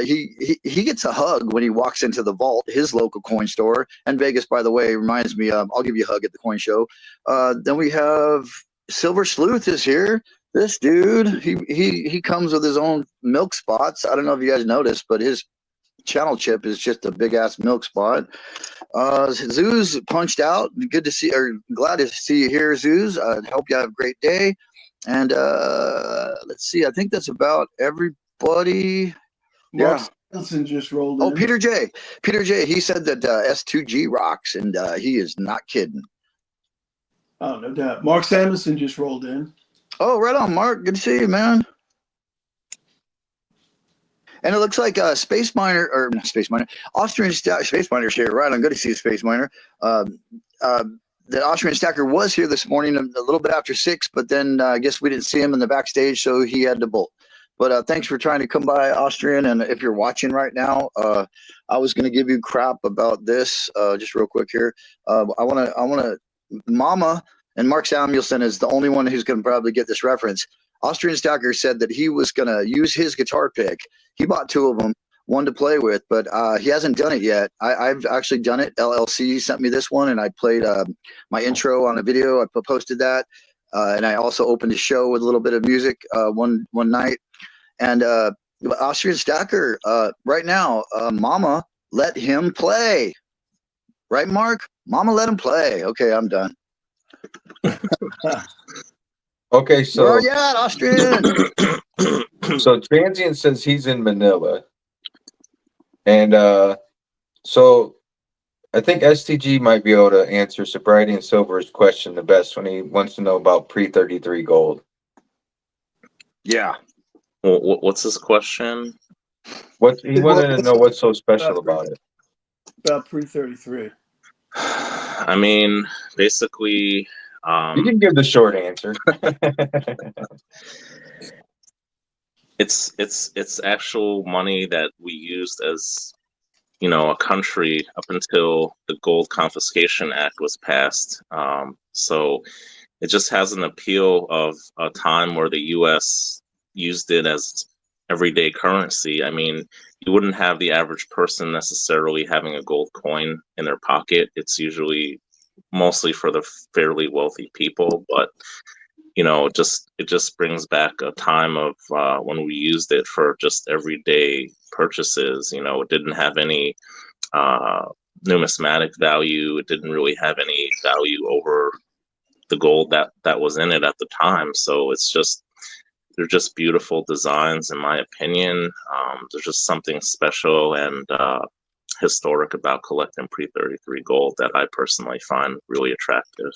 He gets a hug when he walks into the vault, his local coin store. And Vegas, by the way, reminds me. I'll give you a hug at the coin show. Then we have Silver Sleuth is here. This dude, he comes with his own milk spots. I don't know if you guys noticed, but his channel chip is just a big ass milk spot. Zeus punched out. Good to see, or glad to see you here, Zeus. Hope you have a great day. And let's see, I think that's about everybody. Mark Yeah. Stenson just rolled Oh, in. Peter J. He said that S2G rocks, and he is not kidding. Oh, no doubt. Mark Samuelson just rolled in. Oh, right on, Mark. Good to see you, man. And it looks like Space Miner, or not Space Miner, Austrian Space Miner's here. Right on. Good to see you, Space Miner. The Austrian Stacker was here this morning a little bit after 6, but then I guess we didn't see him in the backstage, so he had to bolt. But thanks for trying to come by, Austrian. And if you're watching right now, I was going to give you crap about this just real quick here. I want to, Mama. And Mark Samuelson is the only one who's going to probably get this reference. Austrian Stacker said that he was going to use his guitar pick. He bought 2 of them, one to play with, but he hasn't done it yet. I've actually done it. LLC sent me this one, and I played my intro on a video. I posted that, and I also opened a show with a little bit of music one night. And Austrian Stacker, right now, Mama, let him play. Right, Mark? Mama, let him play. Okay, I'm done. Okay, so Where are you at, Austrian? so Transient says he's in Manila, and so I think STG might be able to answer Sobriety and Silver's question the best when he wants to know about pre-33 gold. Yeah. Well, what's his question? What he wanted to know what's so special about it. About pre-33. I mean, basically, You can give the short answer. it's actual money that we used as, you know, a country up until the Gold Confiscation Act was passed. So it just has an appeal of a time where the U.S. used it as everyday currency. I mean, you wouldn't have the average person necessarily having a gold coin in their pocket. It's usually mostly for the fairly wealthy people, but you know, it just brings back a time of when we used it for just everyday purchases. You know, it didn't have any numismatic value. It didn't really have any value over the gold that was in it at the time. So they're just beautiful designs, in my opinion. There's just something special and historic about collecting pre-33 gold that I personally find really attractive.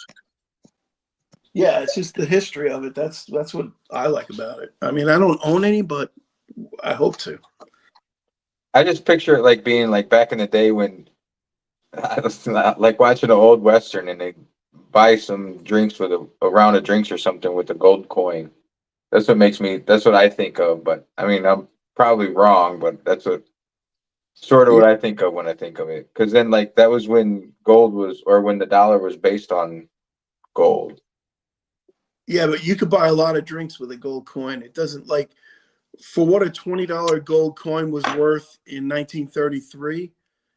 Yeah, it's just the history of it. That's what I like about it. I mean, I don't own any, but I hope to. I just picture it like being like back in the day when I was like watching an old Western and they buy some drinks with a round of drinks or something with a gold coin. That's what I think of. But I mean, I'm probably wrong, but that's what I think of when I think of it. Because then like that was when gold was, or when the dollar was based on gold. Yeah, but you could buy a lot of drinks with a gold coin. It doesn't, like, for what a $20 gold coin was worth in 1933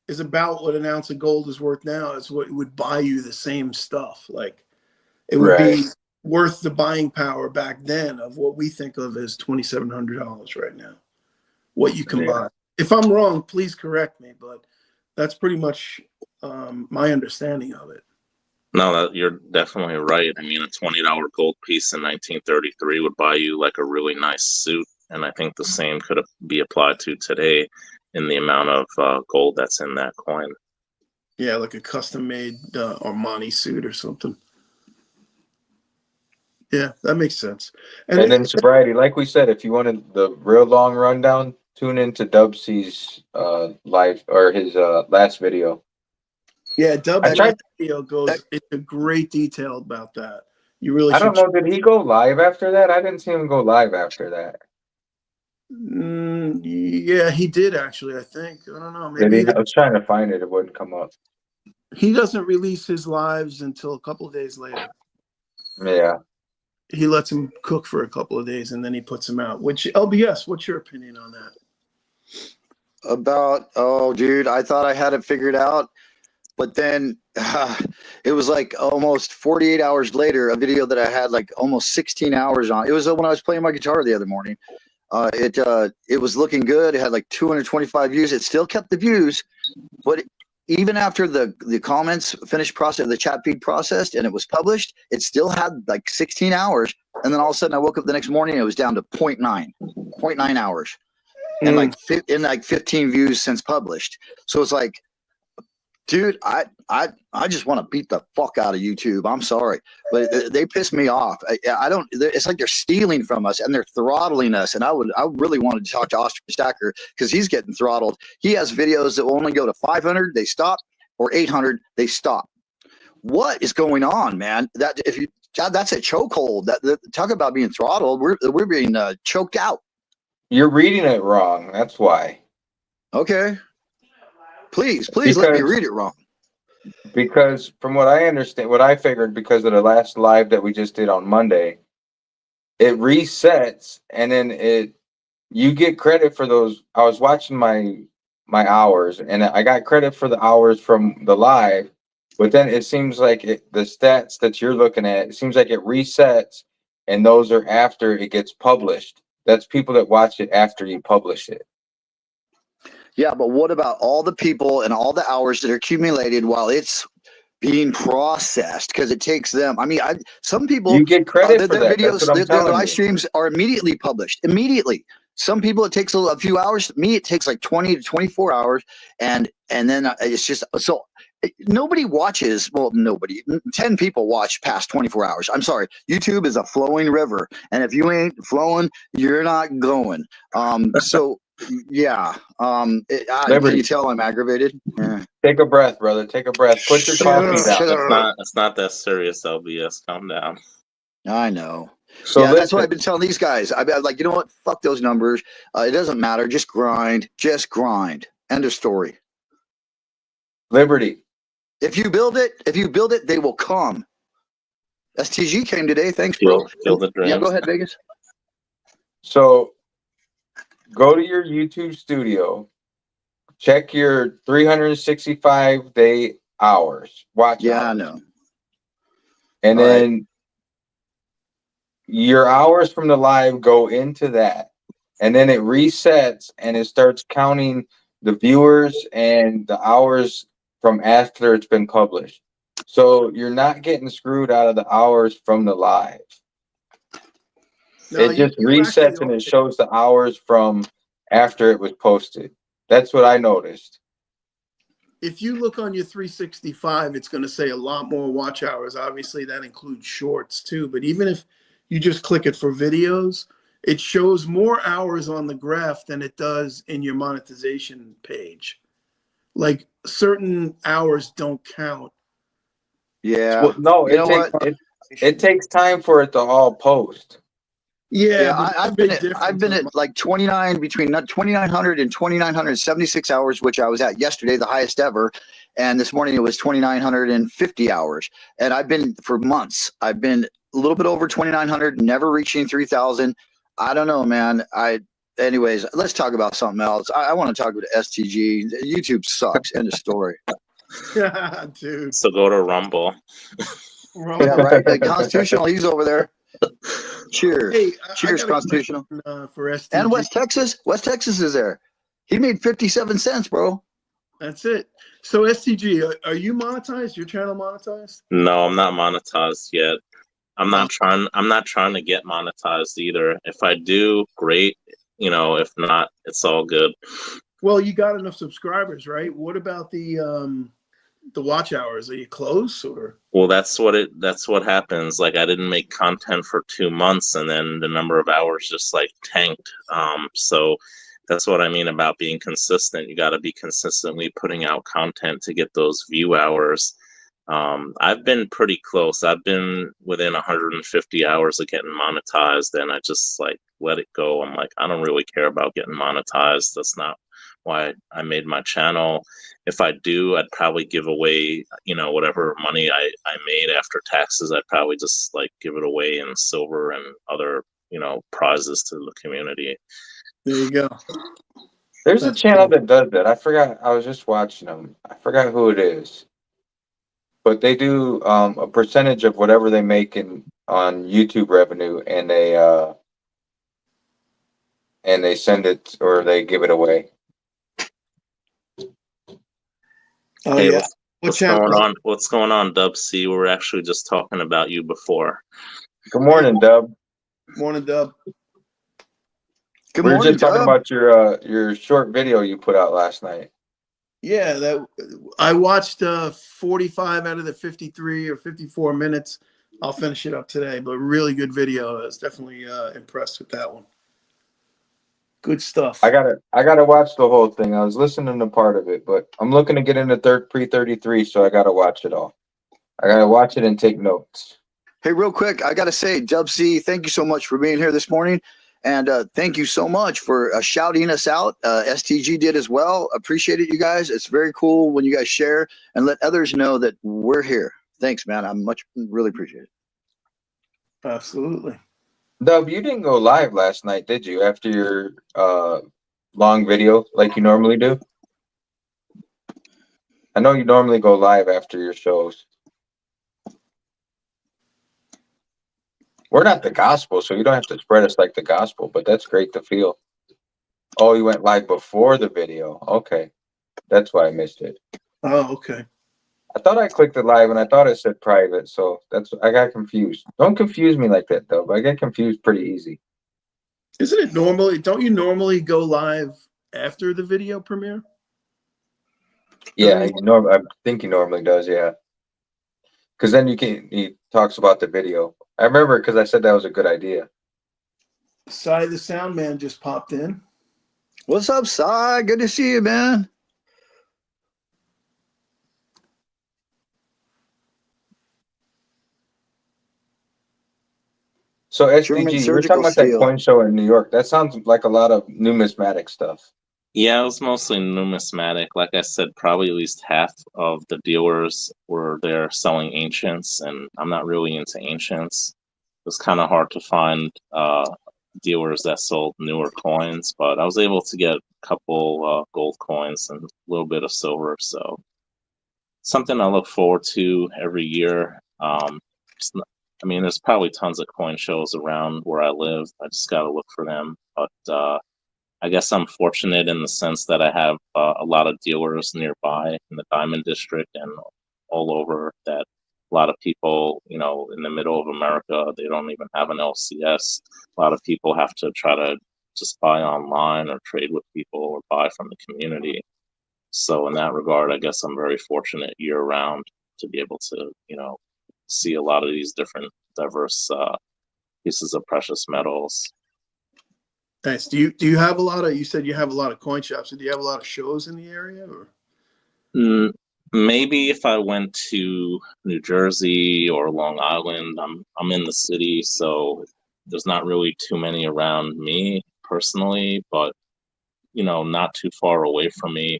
is about what an ounce of gold is worth now. It's what would buy you the same stuff. Like, it would be worth the buying power back then of what we think of as $2,700 right now. What you can buy. If I'm wrong, please correct me, but that's pretty much my understanding of it. No, you're definitely right. I mean, a $20 gold piece in 1933 would buy you like a really nice suit, and I think the same could be applied to today in the amount of gold that's in that coin. Yeah, like a custom-made Armani suit or something. Yeah, that makes sense. And then sobriety, like we said, if you wanted the real long rundown, tune into Dub C's live or his last video. yeah, Dub's I tried. video goes into great detail about that. You really I should. don't know. Did he go live after that? I didn't see him go live after that. Yeah, he did actually. I think I don't know. Did Maybe he? I was trying to find it. It wouldn't come up. he doesn't release his lives until a couple of days later. Yeah. He lets him cook for a couple of days and then he puts them out. Which LBS, what's your opinion on that? About, oh, dude, I thought I had it figured out, but then it was like almost 48 hours later, a video that I had like almost 16 hours on. It was when I was playing my guitar the other morning. It was looking good. It had like 225 views. It still kept the views, but even after the comments finished process, the chat feed processed, and it was published, it still had like 16 hours. And then all of a sudden, I woke up the next morning, and it was down to 0.9 hours, and like 15 views since published. So it's like, dude, I just want to beat the fuck out of YouTube. I'm sorry, but they piss me off. I don't. It's like they're stealing from us and they're throttling us. And I really wanted to talk to Austrian Stacker because he's getting throttled. He has videos that will only go to 500, they stop, or 800, they stop. What is going on, man? That's a chokehold. Talk about being throttled. We're being choked out. You're reading it wrong. That's why. Okay. Please let me read it wrong. Because from what I understand, what I figured, because of the last live that we just did on Monday, it resets and then you get credit for those. I was watching my hours and I got credit for the hours from the live, but then it seems like the stats that you're looking at, it seems like it resets and those are after it gets published. That's people that watch it after you publish it. Yeah, but what about all the people and all the hours that are accumulated while it's being processed? Because it takes them. I mean, some people, you get credit for their that. videos, That's what I'm their telling live you. streams are immediately published. Immediately. Some people it takes a few hours. Me, it takes like 20 to 24 hours, and then it's just so. Nobody watches. Well, nobody. 10 people watch past 24 hours. I'm sorry. YouTube is a flowing river, and if you ain't flowing, you're not going. So. Yeah. Can you tell I'm aggravated? Yeah. Take a breath, brother. Take a breath. Put your coffee down. It's not that serious, LBS. Calm down. I know. So yeah, listen, that's what I've been telling these guys. I'm like, you know what? Fuck those numbers. It doesn't matter. Just grind. Just grind. End of story. Liberty. If you build it, they will come. STG came today. Thanks, bro. Feel the dreams. Yeah, go ahead, Vegas. So go to your YouTube studio, check your 365-day hours. Watch Yeah, hours. I know. And all then right. Your hours from the live go into that. And then it resets and it starts counting the viewers and the hours from after it's been published. So you're not getting screwed out of the hours from the live. No, it just resets and it shows the hours from after it was posted. That's what I noticed. If you look on your 365, it's going to say a lot more watch hours. Obviously, that includes shorts too. But even if you just click it for videos, it shows more hours on the graph than it does in your monetization page. Like certain hours don't count. Yeah. Well, no, it takes time for it to all post. Yeah, I've been at like 29 between 2,900 and 2,976 hours, which I was at yesterday, the highest ever, and this morning it was 2,950 hours. And I've been for months. I've been a little bit over 2,900, never reaching 3,000. I don't know, man. Anyways, let's talk about something else. I want to talk about STG. YouTube sucks. End of story. Yeah, dude. So go to Rumble. Yeah, right. Constitutional, he's over there. Cheers. Hey, cheers, Constitutional. For STG. And West Texas. West Texas is there. He made 57 cents, bro. That's it. So STG, are you monetized? Your channel monetized? No, I'm not monetized yet. I'm not trying to get monetized either. If I do, great. If not, it's all good. Well, you got enough subscribers, right? What about the the watch hours? Are you close or? Well, that's what happens. Like I didn't make content for 2 months, and then the number of hours just like tanked. So that's what I mean about being consistent. You got to be consistently putting out content to get those view hours. I've been pretty close. I've been within 150 hours of getting monetized, and I just like let it go. I'm like, I don't really care about getting monetized. That's not why I made my channel. If I do, I'd probably give away, whatever money I made after taxes. I'd probably just like give it away in silver and other, prizes to the community. There you go. There's a That's channel cool. that does that. I forgot. I was just watching them. I forgot who it is, but they do a percentage of whatever they make on YouTube revenue, and they send it or they give it away. Oh Hey, yeah. what's What what's channel? going on? What's going on, Dub C? We were actually just talking about you before. Good morning, Dub. Morning, Dub. Good We were morning, just talking Dub. about your short video you put out last night. Yeah, that I watched 45 out of the 53 or 54 minutes. I'll finish it up today, but really good video. I was definitely impressed with that one. Good stuff. I gotta watch the whole thing. I was listening to part of it, but I'm looking to get into pre-33, so I gotta watch it all. I gotta watch it and take notes. Hey, real quick, I got to say, Dub C, thank you so much for being here this morning. And thank you so much for shouting us out. STG did as well. Appreciate it, you guys. It's very cool when you guys share and let others know that we're here. Thanks, man. I really appreciate it. Absolutely. Dub, you didn't go live last night, did you? After your long video, like you normally do. I know you normally go live after your shows. We're not the gospel, so you don't have to spread us like the gospel, but that's great to feel. Oh, you went live before the video. Okay. That's why I missed it. Oh, okay. I thought I clicked it live and I thought it said private, so I got confused. Don't confuse me like that though. I get confused pretty easy. Isn't it normally? Don't you normally go live after the video premiere? Yeah, I think he normally does, yeah. Because then he talks about the video. I remember because I said that was a good idea. Cy the sound man just popped in. What's up, Cy? Good to see you, man. So German SDG, you were talking surgical about that steel. coin show in New York. That sounds like a lot of numismatic stuff. Yeah, it was mostly numismatic. Like I said, probably at least half of the dealers were there selling ancients, and I'm not really into ancients. It was kind of hard to find dealers that sold newer coins, but I was able to get a couple gold coins and a little bit of silver. So something I look forward to every year. There's probably tons of coin shows around where I live. I just got to look for them, but I guess I'm fortunate in the sense that I have a lot of dealers nearby in the Diamond District and all over that a lot of people, in the middle of America, they don't even have an LCS. A lot of people have to try to just buy online or trade with people or buy from the community. So in that regard, I guess I'm very fortunate year round to be able to, see a lot of these different diverse pieces of precious metals. Nice. Do you have a lot of? You said you have a lot of coin shops. Do you have a lot of shows in the area? Or Maybe if I went to New Jersey or Long Island, I'm in the city, so there's not really too many around me personally, but not too far away from me.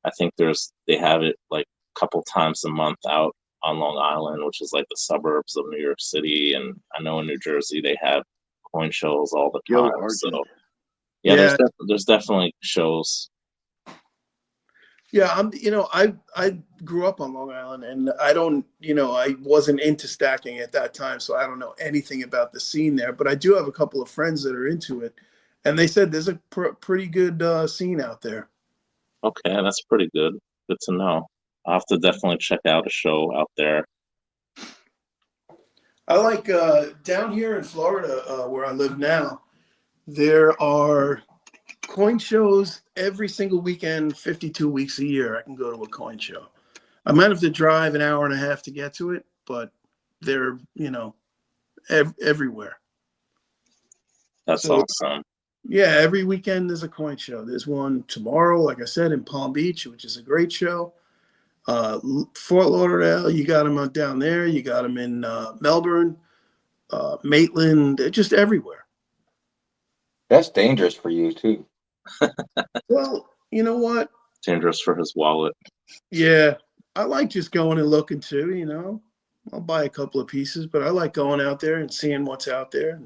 I think they have it like a couple times a month out on Long Island, which is like the suburbs of New York City, and I know in New Jersey they have coin shows all the Yo, time. So Argent. yeah, Yeah. there's definitely shows. Yeah, I grew up on Long Island, and I wasn't into stacking at that time, so I don't know anything about the scene there. But I do have a couple of friends that are into it, and they said there's a pretty good scene out there. Okay, that's pretty good. Good to know. I'll have to definitely check out a show out there. I like down here in Florida, where I live now. There are coin shows every single weekend, 52 weeks a year. I can go to a coin show. I might have to drive an hour and a half to get to it, but they're, everywhere. That's So, awesome. yeah, every weekend there's a coin show. There's one tomorrow, like I said, in Palm Beach, which is a great show. Fort Lauderdale, you got them out down there. You got them in Melbourne, Maitland, they're just everywhere. That's dangerous for you too. Well, you know what? Dangerous for his wallet. Yeah, I like just going and looking too, I'll buy a couple of pieces, but I like going out there and seeing what's out there.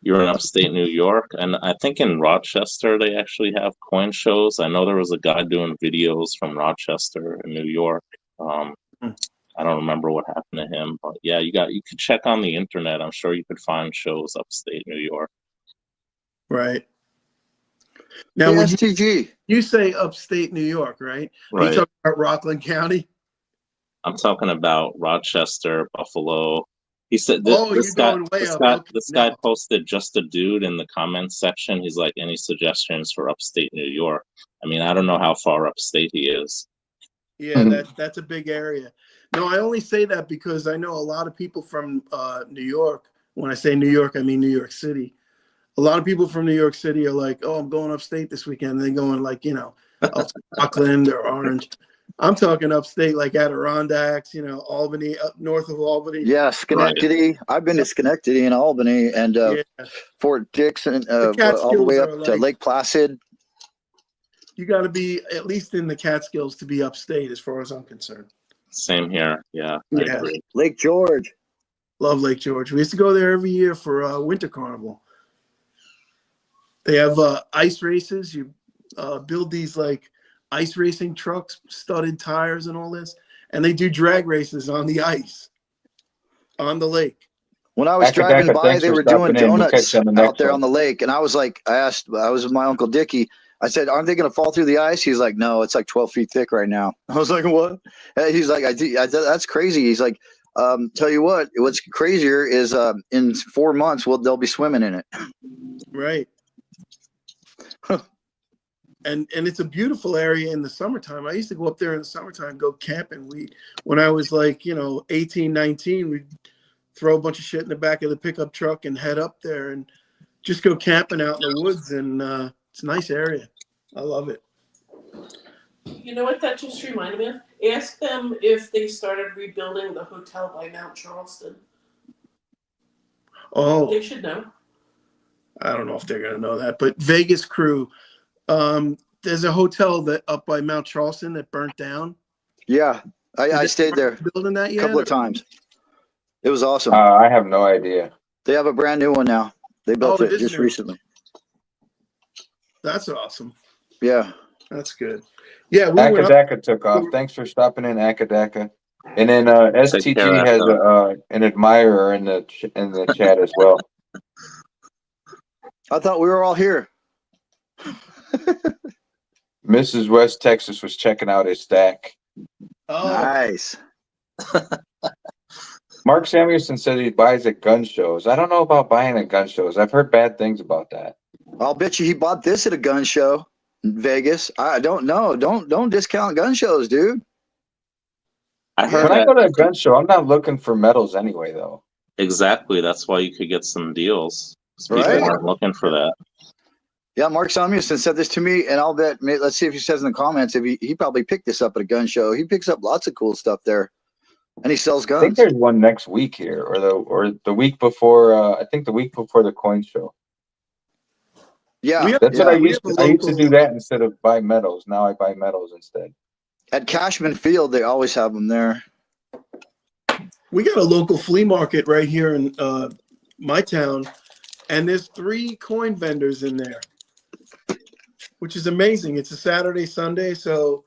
You're in upstate New York, and I think in Rochester they actually have coin shows. I know there was a guy doing videos from Rochester in New York. I don't remember what happened to him, but yeah, you could check on the internet. I'm sure you could find shows upstate New York. Right. Now, Hey, when STG. you say upstate New York, right? Are Right. you talking about Rockland County? I'm talking about Rochester, Buffalo. He said Oh, this you're guy, going way this up. guy, Okay, this now. guy posted just a dude in the comments section. He's like, any suggestions for upstate New York? I mean, I don't know how far upstate he is. Yeah, that's a big area. No, I only say that because I know a lot of people from New York. When I say New York, I mean New York City. A lot of people from New York City are like, "Oh, I'm going upstate this weekend." And they're going like, up to Rockland or Orange. I'm talking upstate, like Adirondacks, Albany, up north of Albany. Yeah, Schenectady. Right. I've been to Schenectady and Albany and Fort Dix and all the way up to Lake Placid. You got to be at least in the Catskills to be upstate, as far as I'm concerned. Same here. Yeah, I agree. Lake George. Love Lake George. We used to go there every year for Winter Carnival. They have ice races. You build these like ice racing trucks, studded tires and all this. And they do drag races on the ice, on the lake. When I was driving by, they were doing donuts out there on the lake. And I was like, I was with my Uncle Dickie. I said, aren't they going to fall through the ice? He's like, no, it's like 12 feet thick right now. I was like, what? And he's like, that's crazy. He's like, tell you what's crazier is in 4 months, they'll be swimming in it. Right. And it's a beautiful area in the summertime. I used to go up there in the summertime, go camping. When I was like, 18, 19, we'd throw a bunch of shit in the back of the pickup truck and head up there and just go camping out in the woods. And it's a nice area. I love it. You know what that just reminded me of? Ask them if they started rebuilding the hotel by Mount Charleston. Oh. They should know. I don't know if they're going to know that, but Vegas crew, there's a hotel that up by Mount Charleston that burnt down. Yeah, I stayed there building that yet, a couple of times. It was awesome. I have no idea. They have a brand new one now. They built it just recently. That's awesome. Yeah. That's good. Yeah, Akadaka took off. Thanks for stopping in, Akadaka. And then STG has an admirer in the chat as well. I thought we were all here. Mrs. West Texas was checking out his stack. Oh, nice. Mark Samuelson said he buys at gun shows. I don't know about buying at gun shows. I've heard bad things about that. I'll bet you he bought this at a gun show in Vegas. I don't know. Don't discount gun shows, dude. I heard when I go to a gun show, I'm not looking for medals anyway, though. Exactly. That's why you could get some deals. People aren't looking for that. Yeah, Mark Samuelson said this to me, and I'll bet. Let's see if he says in the comments if he probably picked this up at a gun show. He picks up lots of cool stuff there, and he sells guns. I think there's one next week here, or the week before. I think the week before the coin show. Yeah, that's what I used to do that instead of buy medals. Now I buy medals instead. At Cashman Field, they always have them there. We got a local flea market right here in my town, and there's 3 coin vendors in there, which is amazing. It's a Saturday, Sunday, so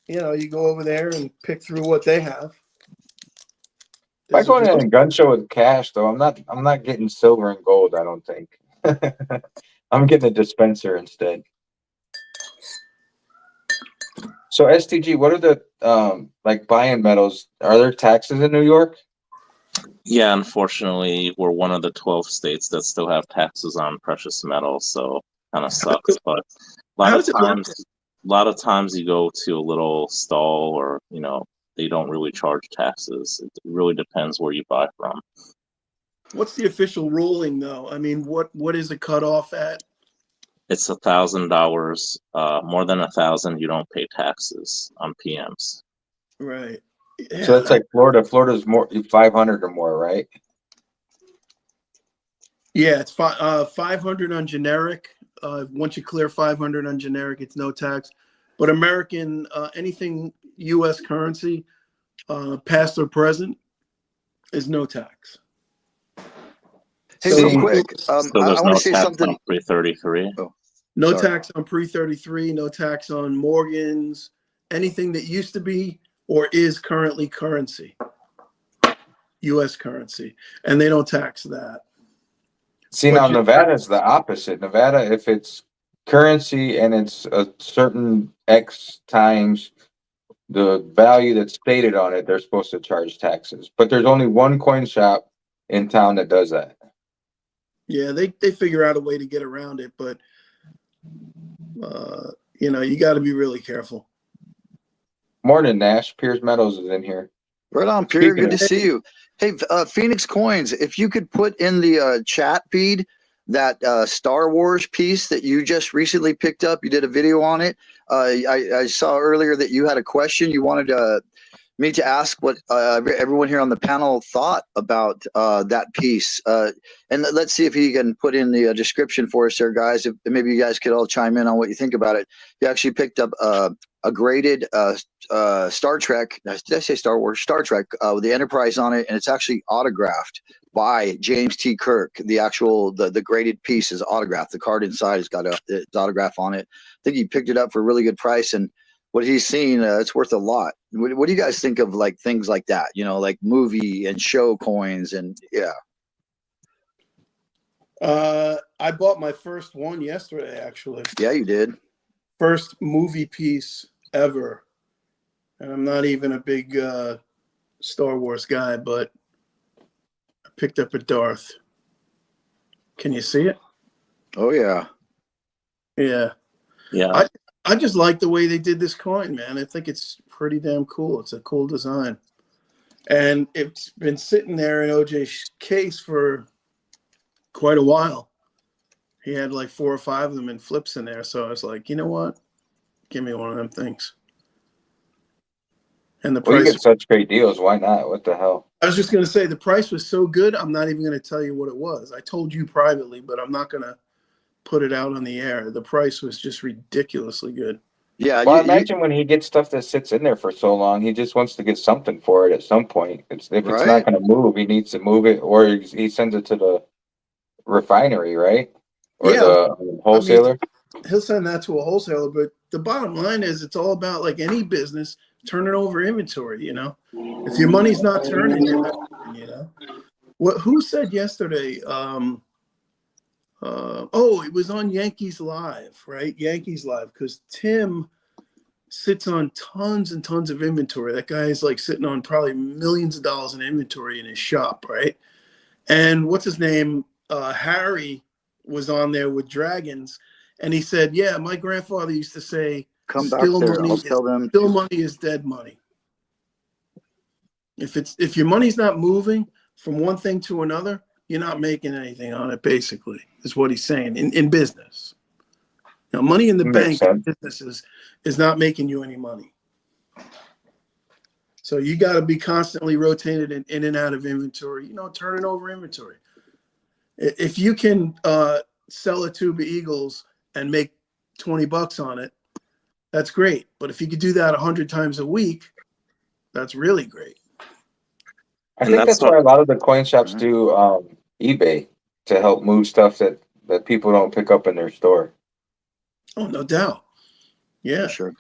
you go over there and pick through what they have. If I go to a gun show with cash, though, I'm not getting silver and gold. I don't think. I'm getting a dispenser instead. So STG, what are the like buy-in medals? Are there taxes in New York? Yeah, unfortunately, we're one of the 12 states that still have taxes on precious metals, so kind of sucks. But a lot of times, lot of times you go to a little stall, or they don't really charge taxes. It really depends where you buy from. What's the official ruling, though? I mean, what is the cutoff at? It's $1,000. More than 1,000, you don't pay taxes on PMs. Right. Yeah, So that's like Florida. Florida's more 500 or more, right? yeah, it's 500 on generic. Once you clear 500 on generic, it's no tax. But American, anything U.S. currency, past or present, is no tax. Hey, So real quick, So I there's want no to say tax something. on 333. Oh, no sorry. tax on pre-33, no tax on Morgans, anything that used to be or is currently currency, U.S. currency, and they don't tax that. See, But now you- Nevada's the opposite. Nevada, if it's currency and it's a certain X times the value that's stated on it, they're supposed to charge taxes. But there's only one coin shop in town that does that. Yeah, they figure out a way to get around it, but you got to be really careful. Morning, Nash. Piers Meadows is in here. Right on, Pierre. Speaking Good of- to see you. Hey, Phoenix Coins, if you could put in the chat feed that Star Wars piece that you just recently picked up. You did a video on it. I saw earlier that you had a question you wanted me to ask what everyone here on the panel thought about that piece. And let's see if he can put in the description for us there, guys. If maybe you guys could all chime in on what you think about it. You actually picked up a graded Star Trek. Did I say Star Wars? Star Trek with the Enterprise on it, and it's actually autographed by James T. Kirk. The actual the graded piece is autographed. The card inside has got its autograph on it. I think he picked it up for a really good price, and what he's seen, it's worth a lot. What do you guys think of like things like that? Like movie and show coins, and yeah. I bought my first one yesterday, actually. Yeah, you did. First movie piece ever. And I'm not even a big Star Wars guy, but I picked up a Darth. Can you see it? Oh, yeah. Yeah. Yeah. I just like the way they did this coin, man. I think it's pretty damn cool. It's a cool design. And it's been sitting there in OJ's case for quite a while. He had like 4 or 5 of them in flips in there. So I was like, you know what? Give me one of them things. And the Well, you price, get such great deals. Why not? What the hell? I was just going to say, the price was so good, I'm not even going to tell you what it was. I told you privately, but I'm not going to put it out on the air. The price was just ridiculously good. Yeah. Well, I imagine when he gets stuff that sits in there for so long, he just wants to get something for it at some point. If it's Right. not going to move, he needs to move it, or he sends it to the refinery, right? Or Yeah. the wholesaler. He'll send that to a wholesaler, but the bottom line is it's all about, like any business, turning over inventory. If your money's not turning, you're not turning. Who said yesterday? It was on Yankees Live, right? Yankees Live, because Tim sits on tons and tons of inventory. That guy is like sitting on probably millions of dollars in inventory in his shop, right? And what's his name? Harry was on there with Dragons, and he said, "Yeah, my grandfather used to say, Come back still there. money, I'll tell them. still money is dead money. If your money's not moving from one thing to another, you're not making anything on it. Basically, is what he's saying in business. Money in the Makes bank in sense. business is not making you any money. So you got to be constantly rotated in and out of inventory. Turning over inventory. If you can sell a tube of Eagles and make $20 on it, that's great. But if you could do that 100 times a week, that's really great. I And think that's that's why a lot of the coin shops do eBay to help move stuff that people don't pick up in their store. Oh, no doubt. Yeah. For sure.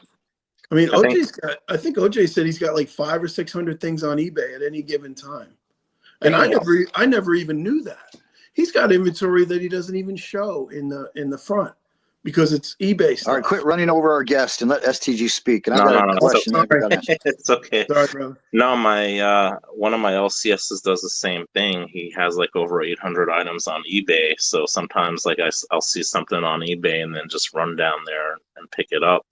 I mean, I think- I think OJ said he's got like 500 or 600 things on eBay at any given time. And I never even knew that. He's got inventory that he doesn't even show in the front because it's eBay stuff. All right, quit running over our guest and let STG speak. And I've No, got no, a no, question. sorry. that we gotta answer. It's okay. Sorry, brother. No, my one of my LCSs does the same thing. He has like over 800 items on eBay. So sometimes like I'll see something on eBay and then just run down there and pick it up.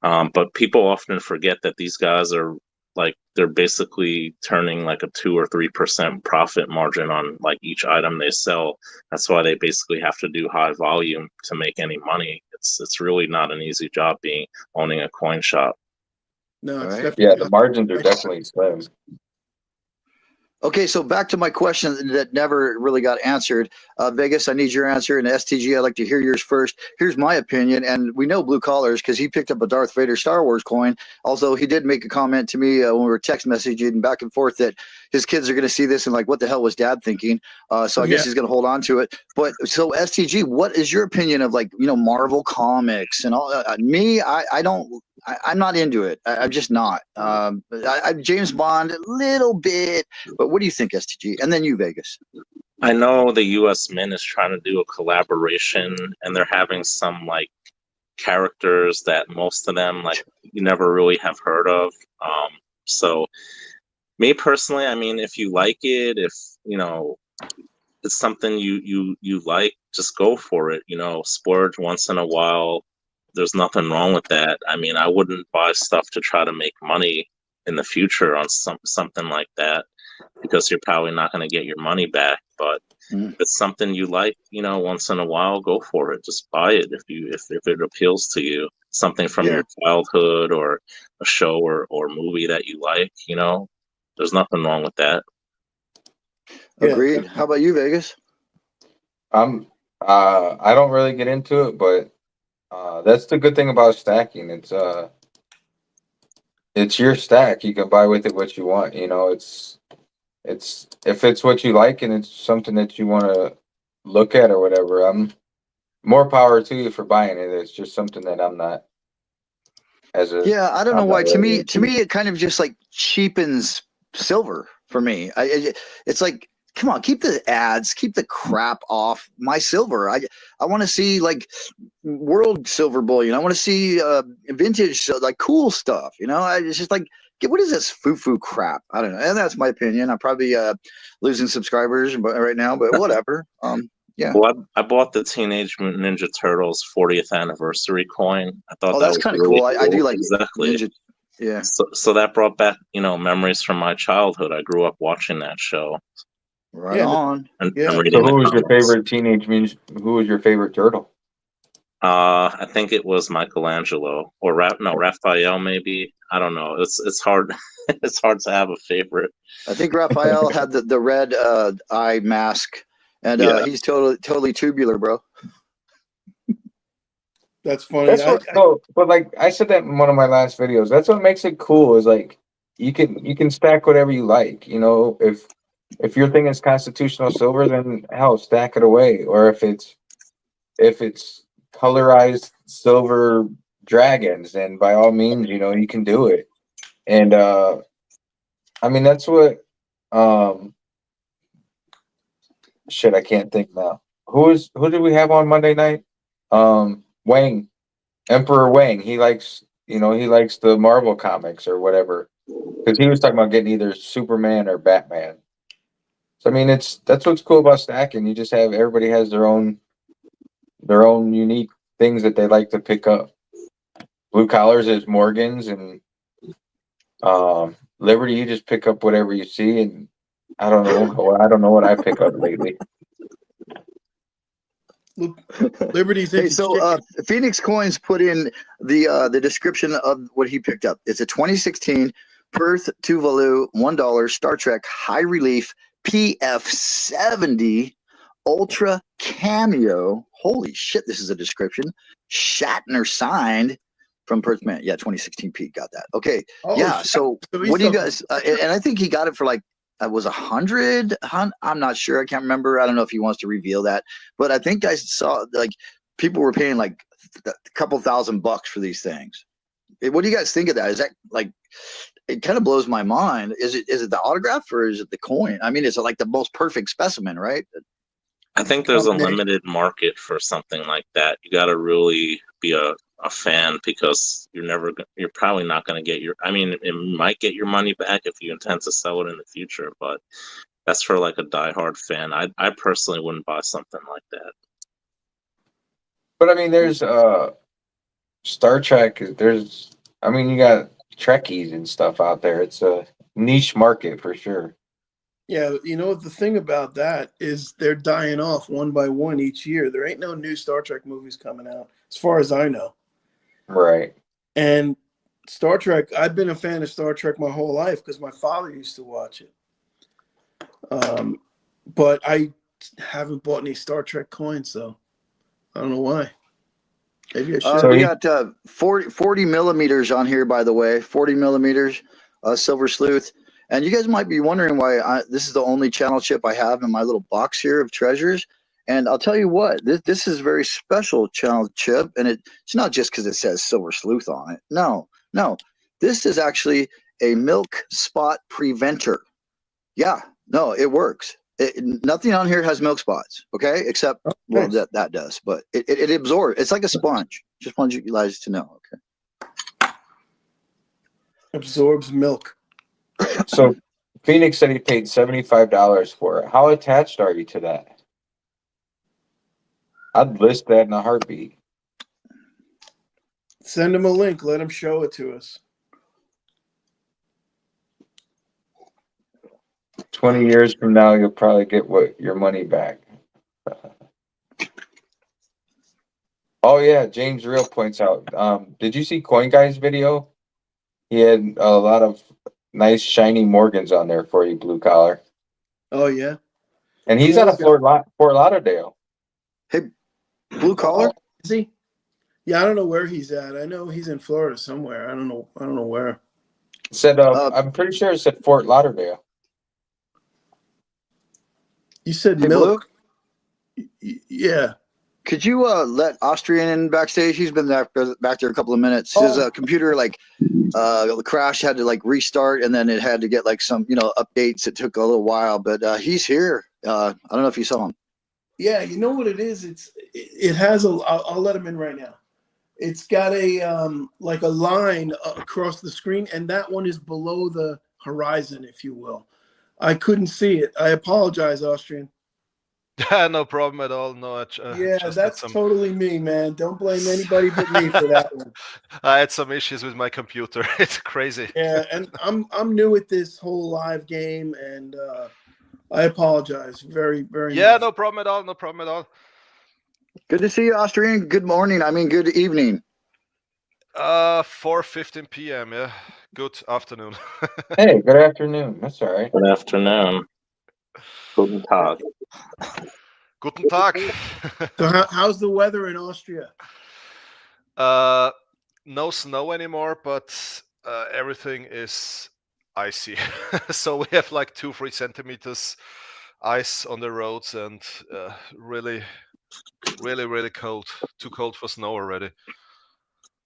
But people often forget that these guys are like they're basically turning like a 2 or 3% profit margin on like each item they sell. That's why they basically have to do high volume to make any money. It's really not an easy job owning a coin shop. No, it's Right. definitely Yeah, the margins are definitely slim. Okay, so back to my question that never really got answered. Vegas, I need your answer, and STG, I'd like to hear yours first. Here's my opinion, and we know Blue Collars because he picked up a Darth Vader Star Wars coin. Although he did make a comment to me when we were text messaging back and forth that his kids are going to see this and like, what the hell was Dad thinking? So I guess he's going to hold on to it. But so STG, what is your opinion of like Marvel comics and all? Me, I don't. I'm not into it. I'm just not. James Bond a little bit, but what do you think, STG? And then you, Vegas. I know the U.S. Mint is trying to do a collaboration, and they're having some like characters that most of them like you never really have heard of. So me personally, I mean, if you like it, if it's something you like, just go for it. Splurge once in a while. There's nothing wrong with that. I mean, I wouldn't buy stuff to try to make money in the future on something like that because you're probably not going to get your money back. But if it's something you like, once in a while, go for it. Just buy it if it appeals to you. Something from your childhood or a show or movie that you like. There's nothing wrong with that. Agreed. How about you, Vegas? I don't really get into it, but that's the good thing about stacking. It's your stack. You can buy with it what you want. It's if it's what you like and it's something that you want to look at or whatever. More power to you for buying it. It's just something that I'm not. I don't know why. To me, it kind of just like cheapens silver for me. It's like, come on, keep the ads, keep the crap off my silver. I want to see like world silver bullion. I want to see vintage, like cool stuff. It's just like, what is this foo-foo crap? I don't know. And that's my opinion. I'm probably losing subscribers right now, but whatever. Yeah. Well, I bought the Teenage Mutant Ninja Turtles 40th anniversary coin. I thought that that's was kind of really cool. I do like exactly. Ninja. Yeah. So that brought back, memories from my childhood. I grew up watching that show. Right on. And So reading who was your comics. favorite Who was your favorite turtle? I think it was Michelangelo or Raphael maybe. I don't know. It's hard. It's hard to have a favorite. I think Raphael had the red eye mask, and he's totally tubular, bro. That's funny. But like I said that in one of my last videos. That's what makes it cool. Is like you can stack whatever you like. If your thing is constitutional silver, then hell, stack it away. Or if it's colorized silver dragons, then by all means, you can do it. And I mean that's what shit, I can't think now. Who did we have on Monday night? Wang. Emperor Wang. He likes the Marvel comics or whatever. Because he was talking about getting either Superman or Batman. So I mean that's what's cool about stacking. You just have everybody has their own unique things that they like to pick up. Blue Collars is Morgan's, and Liberty, you just pick up whatever you see, and I don't know what I pick up lately. Liberty's hey, so Phoenix Coins put in the description of what he picked up. It's a 2016 Perth Tuvalu $1 Star Trek high relief PF70 Ultra Cameo. Holy shit, this is a description. Shatner signed from Perth Man. Yeah, 2016 Pete got that. Okay. So what do you guys and I think he got it for like was 100. I'm not sure. I can't remember. I don't know if he wants to reveal that, but I think I saw like people were paying like a couple $1,000 for these things. What do you guys think of that? Is that like, it kind of blows my mind. Is it the autograph or is it the coin? I mean, it's like the most perfect specimen, right? I think there's a limited market for something like that. You got to really be a fan because you're probably not going to get it might get your money back if you intend to sell it in the future, but that's for like a diehard fan. I personally wouldn't buy something like that. But I mean, there's Star Trek, I mean, you got Trekkies and stuff out there. It's a niche market for sure. Yeah, you know the thing about that is they're dying off one by one each year. There ain't no new Star Trek movies coming out, as far as I know. Right. And Star Trek, I've been a fan of Star Trek my whole life because my father used to watch it. But I haven't bought any Star Trek coins, so I don't know why. Maybe I should. So We he- got 40 millimeters on here, by the way, 40 millimeters, Silver Sleuth. And you guys might be wondering why this is the only channel chip I have in my little box here of treasures. And I'll tell you what, this is a very special channel chip. And it's not just because it says Silver Sleuth on it. No. This is actually a milk spot preventer. Yeah, no, it works. Nothing on here has milk spots, okay? Except, well, that does. But it absorbs. It's like a sponge. Just want you guys to know, okay? Absorbs milk. So Phoenix said he paid $75 for it. How attached are you to that? I'd list that in a heartbeat. Send him a link. Let him show it to us. 20 years from now, you'll probably get your money back. Oh yeah, James Real points out. Did you see Coin Guy's video? He had a lot of nice shiny Morgans on there for you, blue collar. Oh yeah, and he's out of Fort Lauderdale. Hey, blue collar? Is he? Yeah, I don't know where he's at. I know he's in Florida somewhere. I don't know where. It said I'm pretty sure it said Fort Lauderdale. You said Hey, milk. Yeah. Could you let Austrian in backstage? He's been back there a couple of minutes. His computer crashed, had to restart, and then it had to get some updates. It took a little while, but he's here. I don't know if you saw him. Yeah, you know what it is? It has a. I'll let him in right now. It's got a like a line across the screen, and that one is below the horizon, if you will. I couldn't see it. I apologize, Austrian. No problem at all. No, that's totally me, man. Don't blame anybody but me for that one. I had some issues with my computer. It's crazy. Yeah, and I'm new at this whole live game, and I apologize very, very much. Yeah, no problem at all. No problem at all. Good to see you, Austrian. Good morning. I mean, good evening. 4:15 p.m. Yeah, good afternoon. Hey, good afternoon. That's all right. Good afternoon. Guten Tag. Guten Tag. So how's the weather in Austria? No snow anymore, but everything is icy. So we have 2-3 centimeters ice on the roads, and really cold. Too cold for snow already.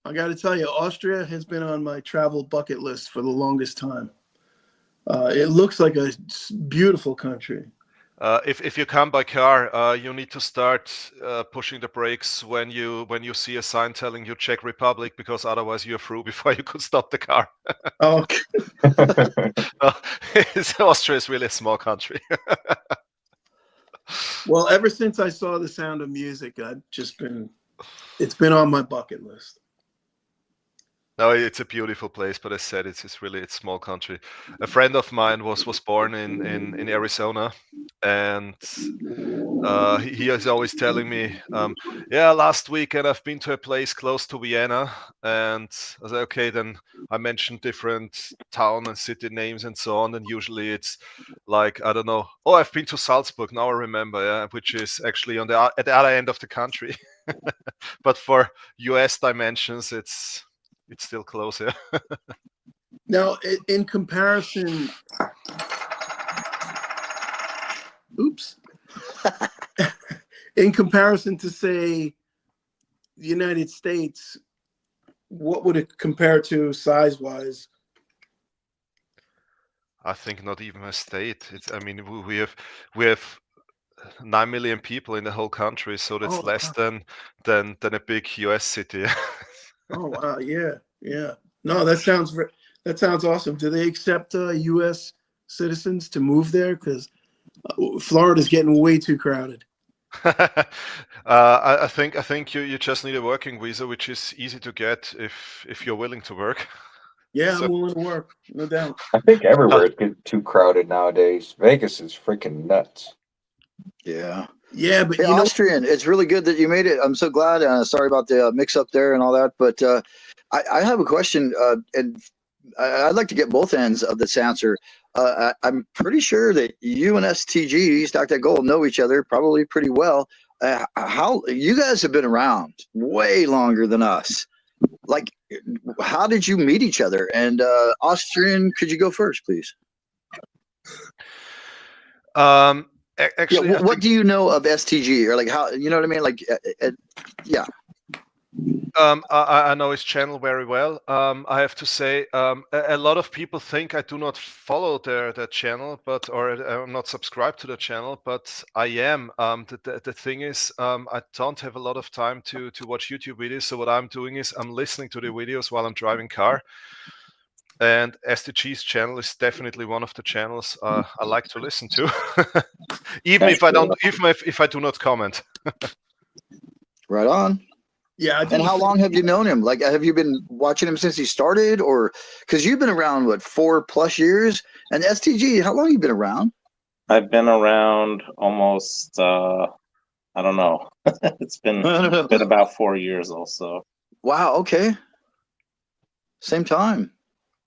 I got to tell you, Austria has been on my travel bucket list for the longest time. It looks like a beautiful country. If you come by car, you need to start pushing the brakes when you see a sign telling you Czech Republic, because otherwise you're through before you could stop the car. Oh, Austria is really a small country. Well, ever since I saw The Sound of Music, it's been on my bucket list. No, it's a beautiful place, but as I said, it's really a small country. A friend of mine was born in Arizona, and he is always telling me, yeah, last weekend I've been to a place close to Vienna, and I was like, okay, then I mentioned different town and city names and so on, and usually it's I don't know, oh, I've been to Salzburg, now I remember, yeah, which is actually at the other end of the country. But for US dimensions, it's still close, yeah. Now, in comparison, in comparison to, say, the United States, what would it compare to size-wise? I think not even a state. We have 9 million people in the whole country, so that's less than a big US city. Oh wow, yeah. No, that sounds awesome. Do they accept US citizens to move there? Because Florida's getting way too crowded. I think you just need a working visa, which is easy to get if you're willing to work. Yeah, So- I'm willing to work, no doubt. I think everywhere is getting too crowded nowadays. Vegas is freaking nuts. Yeah. Yeah, but Hey, you know, Austrian, it's really good that you made it. I'm so glad. Sorry about the mix up there and all that, but I have a question, and I'd like to get both ends of this answer. I'm pretty sure that you and STG, Stock That Gold, know each other probably pretty well. How you guys have been around way longer than us. Like, how did you meet each other? And Austrian, could you go first, please? Actually, Yeah. I What think do you know of STG, or like how you know what I mean? Like, yeah. I know his channel very well. I have to say, a lot of people think I do not follow their channel, or I'm not subscribed to the channel, but I am. The thing is, I don't have a lot of time to watch YouTube videos. So what I'm doing is I'm listening to the videos while I'm driving car. And STG's channel is definitely one of the channels I like to listen to, even That's if I don't, cool. even if I do not comment. Right on. yeah, I do. And the how same. long have you known him? Like, have you been watching him since he started, or because you've been around what 4+ years? And STG, how long have you been around? I've been around almost I don't know. It's been about 4 years also. Wow. Okay. Same time.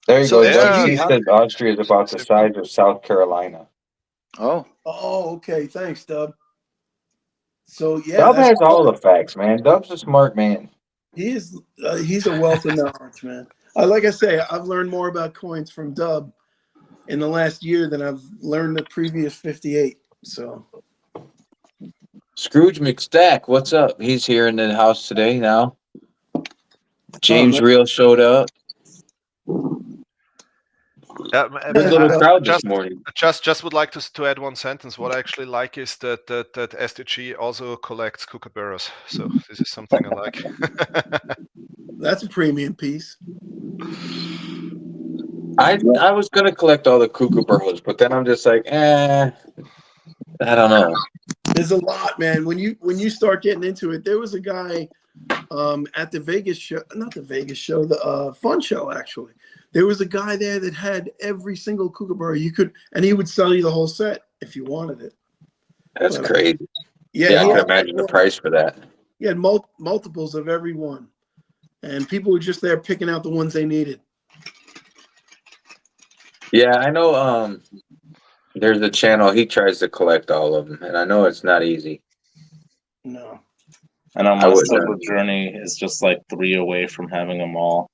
There you So go, Yeah. Dubs. STG, He how, says Austria is about the size of South Carolina. oh, Oh, okay. Thanks, Dub. So yeah, Dub that's has all the facts, man. Dub's a smart man. he is. He's a wealth of knowledge, man. Like I say, I've learned more about coins from Dub in the last year than I've learned the previous 58. So Scrooge McStack, what's up? He's here in the house today now. James man. Real showed up. Yeah, Good little crowd this morning. just would like to add one sentence. What I actually like is that STG also collects kookaburras. So this is something I like. That's a premium piece. I was gonna collect all the kookaburras, but then I'm just like, I don't know. There's a lot, man. When you start getting into it, there was a guy at the Vegas show, not the Vegas show, the Fun Show actually. There was a guy there that had every single kookaburra you could, and he would sell you the whole set if you wanted it. That's But, crazy. Yeah, Yeah, I he can had imagine the one. price for that. He had multiples of every one, and people were just there picking out the ones they needed. Yeah, I know. There's a channel he tries to collect all of them, and I know it's not easy. No, I know I my would silver journey is just like 3 away from having them all.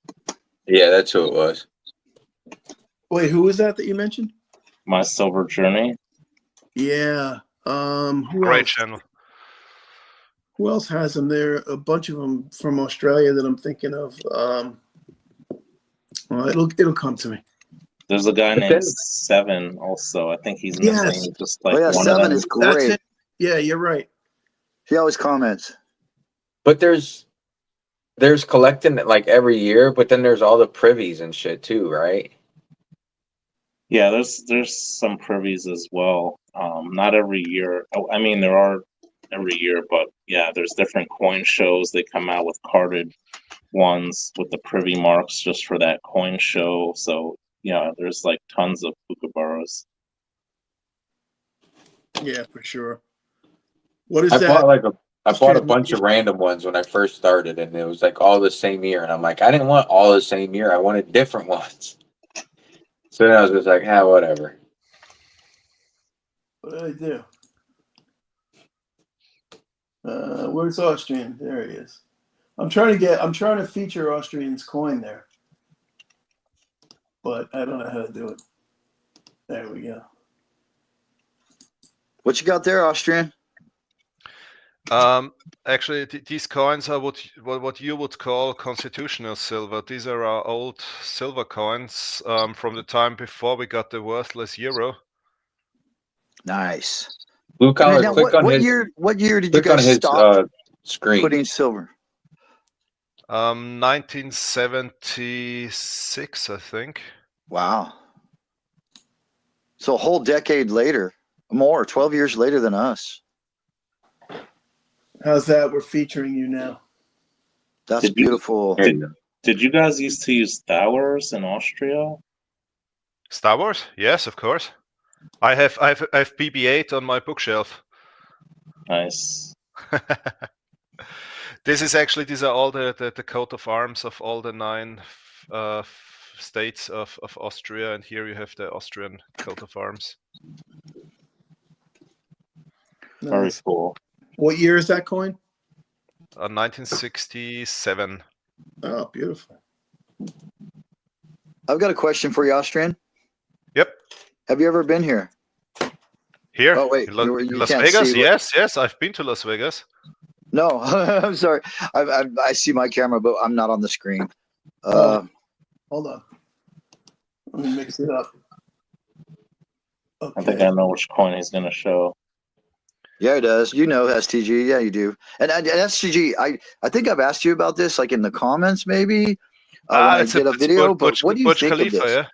Yeah, that's who it was. wait, who was that you mentioned? My silver journey. Yeah. Who Great else? channel. Who else has them? There a bunch of them from Australia that I'm thinking of. Well, it'll come to me. There's a guy But named then- Seven also. I think he's Yes. missing just oh like yeah, one of 7 them. is That's great. it. Yeah, you're right. He always comments. But there's collecting it like every year, but then there's all the privies and shit too, right? Yeah, there's some privies as well. Not every year. Oh, I mean, there are every year, but yeah, there's different coin shows. They come out with carded ones with the privy marks just for that coin show. So yeah, there's like tons of kookaburras. Yeah, for sure. What is I that? bought a bunch of random ones when I first started, and it was like all the same year, and I'm like, I didn't want all the same year. I wanted different ones. So then I was just like, whatever. What did I do? Where's Austrian? There he is. I'm trying to feature Austrian's coin there, but I don't know how to do it. There we go. What you got there, Austrian? Actually, these coins are what you would call constitutional silver. These are our old silver coins from the time before we got the worthless euro. Nice. Blue collar, Now, click on what his year did you click on guys his stop screen. putting silver? 1976, I think. Wow. So a whole decade later, more, 12 years later than us. How's that? We're featuring you now. That's Did you- beautiful. Did you guys used to use towers in Austria? Star Wars? Yes, of course. I have BB-8 on my bookshelf. Nice. These are all the coat of arms of all the 9 states of Austria, and here you have the Austrian coat of arms. Very Nice. cool. What year is that coin? 1967. Oh, beautiful. I've got a question for you, Austrian. Yep. Have you ever been here? Here? Oh, wait, In you Las can't Vegas? see, Yes, I've been to Las Vegas. No, I'm sorry. I see my camera, but I'm not on the screen. Hold on. Let me mix it up. I think Okay. I know which coin he's gonna show. Yeah, it does. You know STG. Yeah, you do. And STG, I think I've asked you about this, like in the comments, maybe when I did a video. But what do you Burj think Khalifa, of this? yeah?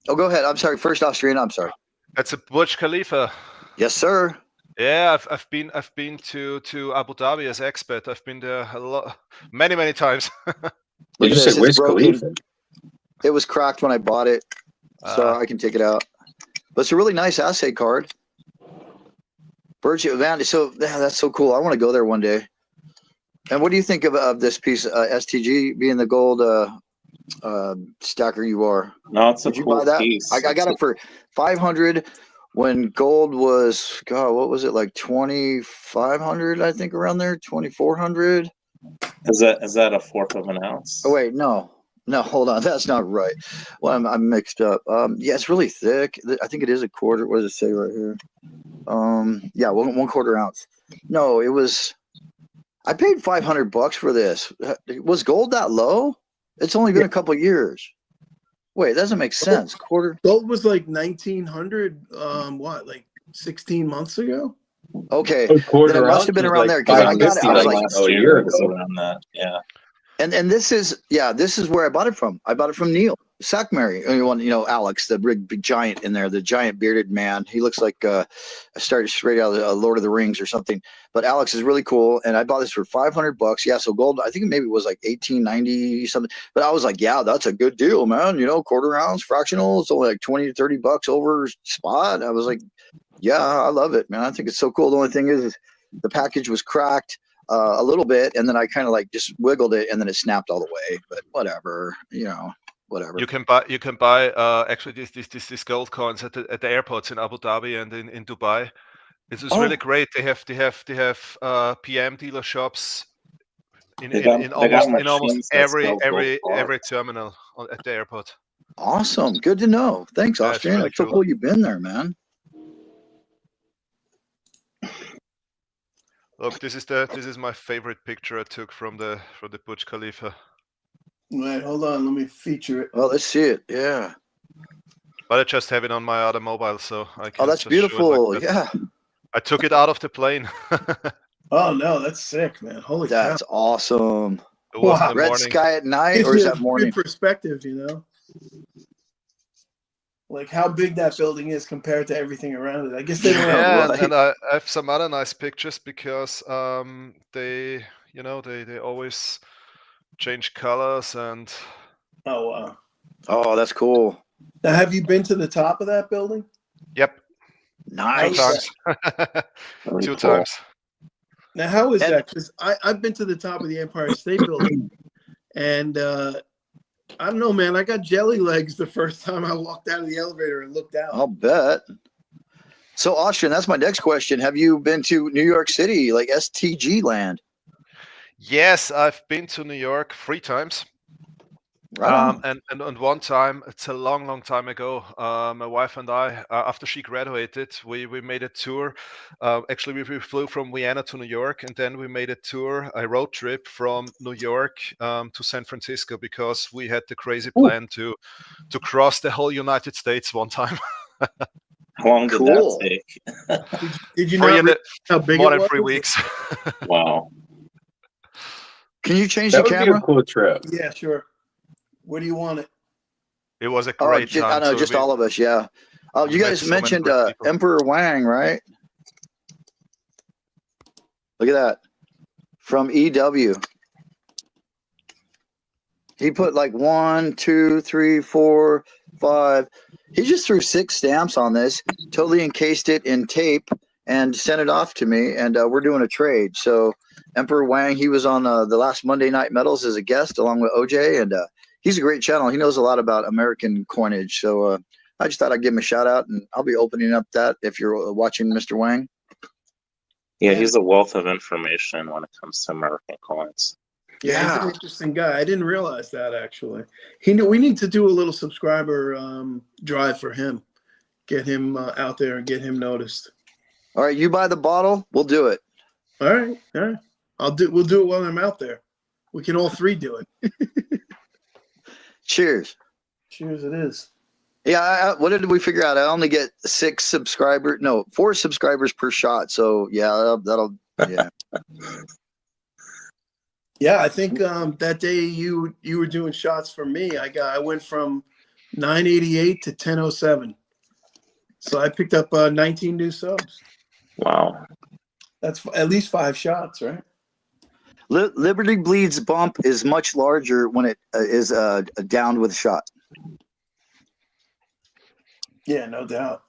Oh, go ahead. I'm sorry. First, Austrian. I'm sorry. It's a Burj Khalifa. Yes, sir. Yeah, I've been to Abu Dhabi as expat. I've been there a lot, many times. Look Did at you this. say It's Wiz broken. Khalifa? It was cracked when I bought it, so Ah. I can take it out. But it's a really nice assay card. Virgil Van. So yeah, that's so cool. I want to go there one day. And what do you think of this piece, STG, being the gold stacker you are? No, it's a Did you cool buy that? piece. I got it for 500 when gold was, God, what was it, like 2,500? I think around there, 2,400. Is that a fourth of an ounce? Oh wait, no, hold on, that's not right. Well, I'm mixed up. Yeah, it's really thick. I think it is a quarter. What does it say right here? Yeah, 1/4 ounce. No, it was. I paid $500 for this. Was gold that low? It's only been a couple years. Wait, that doesn't make sense. Quarter. Gold was like 1900, what, like 16 months ago? Okay, A then quarter it must ounce have been is around like there because I got it. I was like, last year. It was around that. Yeah. and this is where I bought it from. I bought it from Neil Sackmary. Alex, the big giant in there, the giant bearded man. He looks like I started straight out of Lord of the Rings or something. But Alex is really cool, and I bought this for $500. Yeah, so gold. I think maybe it was like 1890 something. But I was like, yeah, that's a good deal, man. Quarter ounce fractional. It's only like $20 to $30 over spot. I was like, yeah, I love it, man. I think it's so cool. The only thing is the package was cracked a little bit, and then I kind of like just wiggled it, and then it snapped all the way. But whatever, whatever. You can buy actually these gold coins at the airports in Abu Dhabi and in Dubai. It's really great. They have PM dealer shops in almost every terminal at the airport. Awesome, good to know. Thanks, Yeah, it's Austrian. really That's so cool. cool you've been there, man. Look, this is my favorite picture I took from the Burj Khalifa. Wait, hold on. Let me feature it. Oh, let's see it. Yeah. But I just have it on my other mobile, so I can. Oh, that's just show it beautiful. like that. Yeah. I took it out of the plane. Oh no, that's sick, man. Holy cow. That's awesome. It was Wow. in the Red morning. sky at night, Gives or is you that morning? good perspective, like how big that building is compared to everything around it. I guess they don't have. Yeah, Right. and I have some other nice pictures because they always change colors and. Oh wow. Oh, that's cool. Now, have you been to the top of that building? Yep. Nice. 2 times. Very 2 cool. times. Now, how is And- that? Because I've been to the top of the Empire State Building, and I don't know, man. I got jelly legs the first time I walked out of the elevator and looked out. I'll bet. So, Austrian, that's my next question. Have you been to New York City, like STG land? Yes, I've been to New York 3 times. Right on. And one time, it's a long time ago, my wife and I, after she graduated, we made a tour. Actually, we flew from Vienna to New York, and then we made a road trip from New York to San Francisco because we had the crazy plan to cross the whole United States one time. How long did Cool. that take? Did you not realize how big more it than was? 3 weeks. Wow. Can you change That the would be camera? a cool trip. Yeah, sure. Where do you want it? It was a Oh, great I time. know, So just we- all of us. Yeah. Oh, you met guys so many mentioned great people. Emperor Wang, right? Look at that. From EW. He put like 1, 2, 3, 4, 5. He just threw 6 stamps on this, totally encased it in tape, and sent it off to me. And we're doing a trade. So Emperor Wang, he was on the last Monday Night Metals as a guest along with OJ. And he's a great channel. He knows a lot about American coinage. So I just thought I'd give him a shout out. And I'll be opening up that if you're watching Mr. Wang. Yeah, he's a wealth of information when it comes to American coins. Yeah, he's an interesting guy. I didn't realize that actually. We need to do a little subscriber drive for him. Get him out there and get him noticed. All right, you buy the bottle, we'll do it. All right. We'll do it while I'm out there. We can all 3 do it. Cheers. Cheers, it is. Yeah, what did we figure out? I only get 4 subscribers per shot. So yeah, that'll yeah. Yeah, I think that day you were doing shots for me. I went from 988 to 1007. So I picked up 19 new subs. Wow. That's at least 5 shots, right? Liberty Bleed's bump is much larger when it is downed with a shot. Yeah, no doubt.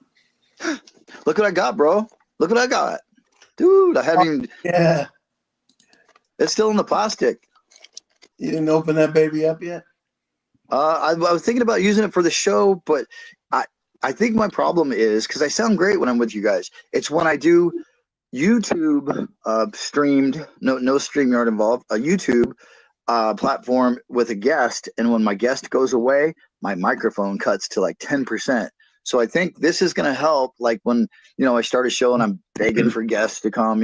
Look what I got, bro. Look what I got. Dude, I haven't even... Yeah. It's still in the plastic. You didn't open that baby up yet? I was thinking about using it for the show, but I think my problem is, because I sound great when I'm with you guys, it's when I do YouTube streamed, no StreamYard involved, a YouTube platform with a guest, and when my guest goes away, my microphone cuts to like 10%. So I think this is going to help. Like when, I start a show and I'm begging for guests to come,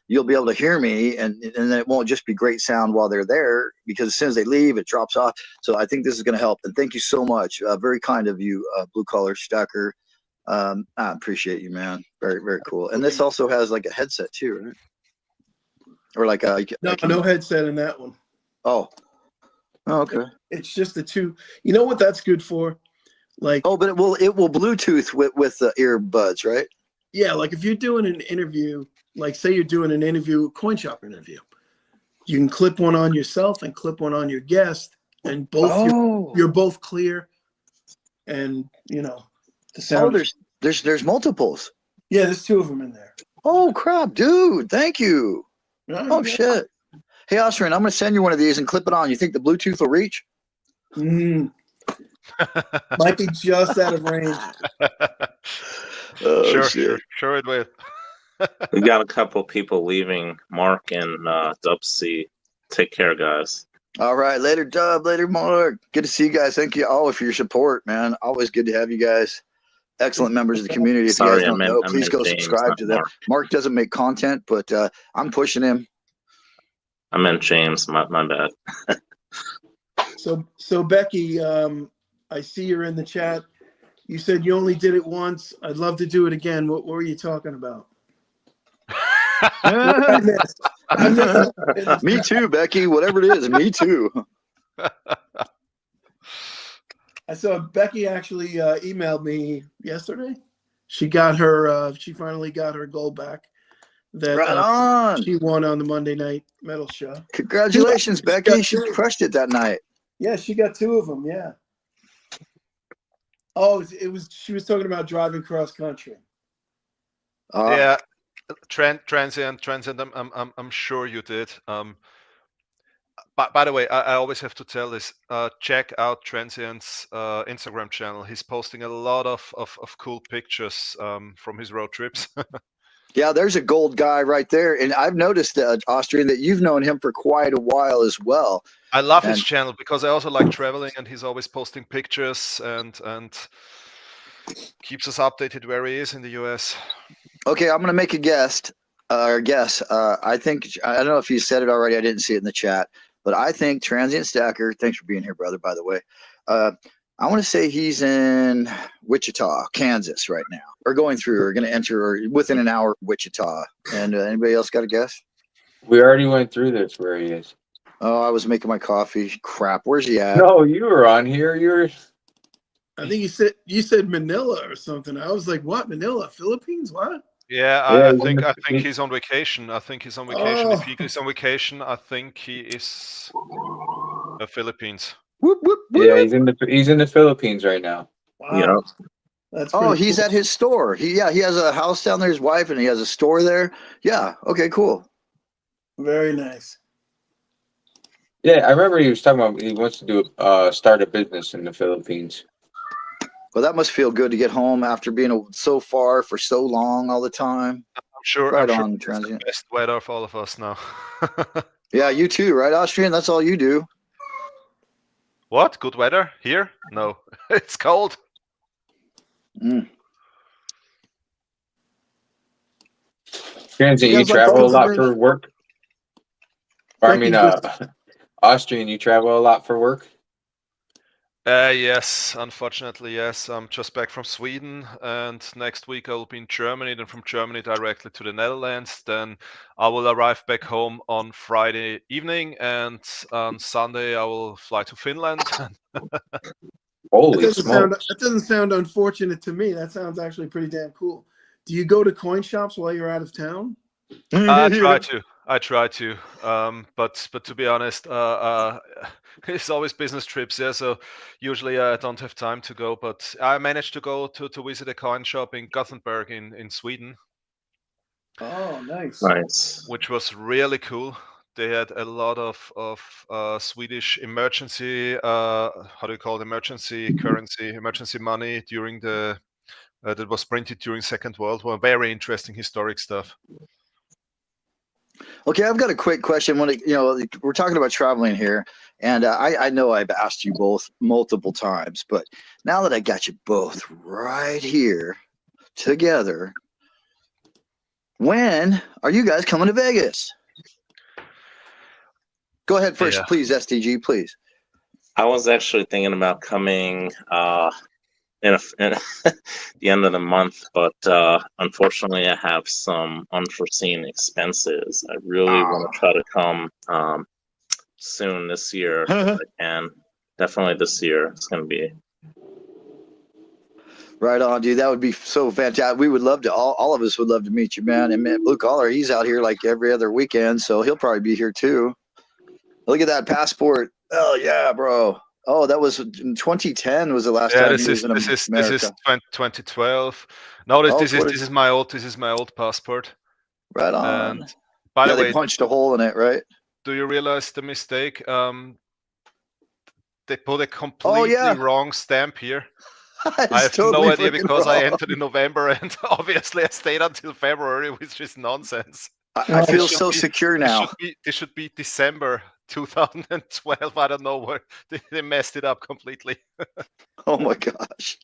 you'll be able to hear me and then it won't just be great sound while they're there, because as soon as they leave, it drops off. So I think this is going to help. And thank you so much. Very kind of you, Blue Collar Stacker. I appreciate you, man. Very, very cool. And this also has like a headset too, right? Or like no headset in that one. Oh, okay. It's just the 2. You know what that's good for? Like, but it will Bluetooth with the earbuds, right? Yeah, like if you're doing an interview, like say you're doing an interview, coin shop interview, you can clip one on yourself and clip one on your guest, and both you're both clear, and the sound. There's multiples. Yeah, there's 2 of them in there. Oh crap, dude! Thank you. Right, Shit. Hey, Austrian, I'm gonna send you one of these and clip it on. You think the Bluetooth will reach? Might be just out of range. Sure it will. We got a couple people leaving. Mark and Dubsy. Take care, guys. All right, later, Dub. Later, Mark. Good to see you guys. Thank you all for your support, man. Always good to have you guys. Excellent members of the community. If you guys don't know, please go subscribe to them. Mark doesn't make content, but I'm pushing him. I meant James. My bad. So Becky, I see you're in the chat. You said you only did it once. I'd love to do it again. What were you talking about? I missed. Me too, Becky. Whatever it is, me too. I saw Becky actually emailed me yesterday. She got her. She finally got her gold back. That right on. She won on the Monday Night Metal Show. Congratulations, Becky. She crushed it that night. Yeah, she got 2 of them. Yeah. Oh, it was. She was talking about driving cross country. Yeah, transient. I'm sure you did. By the way, I always have to tell this. Check out Transient's Instagram channel. He's posting a lot of cool pictures from his road trips. Yeah, there's a gold guy right there. And I've noticed that, Austrian, that you've known him for quite a while as well. I love his channel because I also like traveling, and he's always posting pictures and keeps us updated where he is in the US. Okay, I'm going to make a guess. I think, I don't know if you said it already. I didn't see it in the chat. But I think Transient Stacker, thanks for being here, brother, by the way. I want to say he's in Wichita, Kansas right now. Or going through, or going to enter, or within an hour, Wichita. And anybody else got a guess? We already went through this where he is. Oh, I was making my coffee. Crap, where's he at? No, you were on here. I think you said Manila or something. I was like, what? Manila? Philippines? What? Yeah, Yeah, I think he's on vacation. I think he's on vacation. If he Oh, is on vacation, I think he is the Philippines. Whoop, whoop, yeah, whoop. he's in the Philippines right now. Yeah. wow. That's Oh, pretty he's cool. at his store. He has a house down there, his wife, and he has a store there. Yeah. Okay, cool. Very nice. Yeah, I remember he was talking about he wants to do start a business in the Philippines. Well, that must feel good to get home after being so far for so long all the time. I'm Right sure on, it's the transient. best weather for all of us now. Yeah, you too, right, Austrian? That's all you do. What? Good weather here? No, it's cold. Mm. Transient, You you guys like to travel a lot cover? for work? Or, I mean, Becky's just Austrian, you travel a lot for work? Yes, unfortunately, yes. I'm just back from Sweden, and next week I'll be in Germany. Then from Germany directly to the Netherlands. Then I will arrive back home on Friday evening, and on Sunday I will fly to Finland. Holy smokes. that doesn't sound unfortunate to me. That sounds actually pretty damn cool. Do you go to coin shops while you're out of town? I try to. I try to. But to be honest, it's always business trips. Yeah, so usually I don't have time to go. But I managed to go to visit a coin shop in Gothenburg in Sweden, Oh, nice. Nice. which was really cool. They had a lot of Swedish emergency, how do you call it, emergency currency, emergency money during the that was printed during Second World War. Very interesting historic stuff. Okay, I've got a quick question. When we're talking about traveling here, and I know I've asked you both multiple times, but now that I got you both right here together, when are you guys coming to Vegas? Go ahead first, Yeah. please, STG, please. I was actually thinking about coming in the end of the month, but unfortunately, I have some unforeseen expenses. I really want to try to come soon this year if I can. Definitely this year. It's going to be. Right on, dude. That would be so fantastic. We would love to. All of us would love to meet you, man. And man, Blue Collar, he's out here like every other weekend, so he'll probably be here too. Look at that passport. Oh yeah, bro. Oh, that was in 2010 was the last Yeah, time he was in this America. is 2012. No, Oh, this is my old passport. right And on. by Yeah, the they way, punched a hole in it, right? do you realize the mistake? They put a Oh completely yeah, wrong stamp here. I it's have no totally idea freaking because I wrong. entered in November and obviously I stayed until February, which is nonsense. I It feel should so be secure now. it should be December 2012. I don't know where they messed it up completely. Oh my gosh.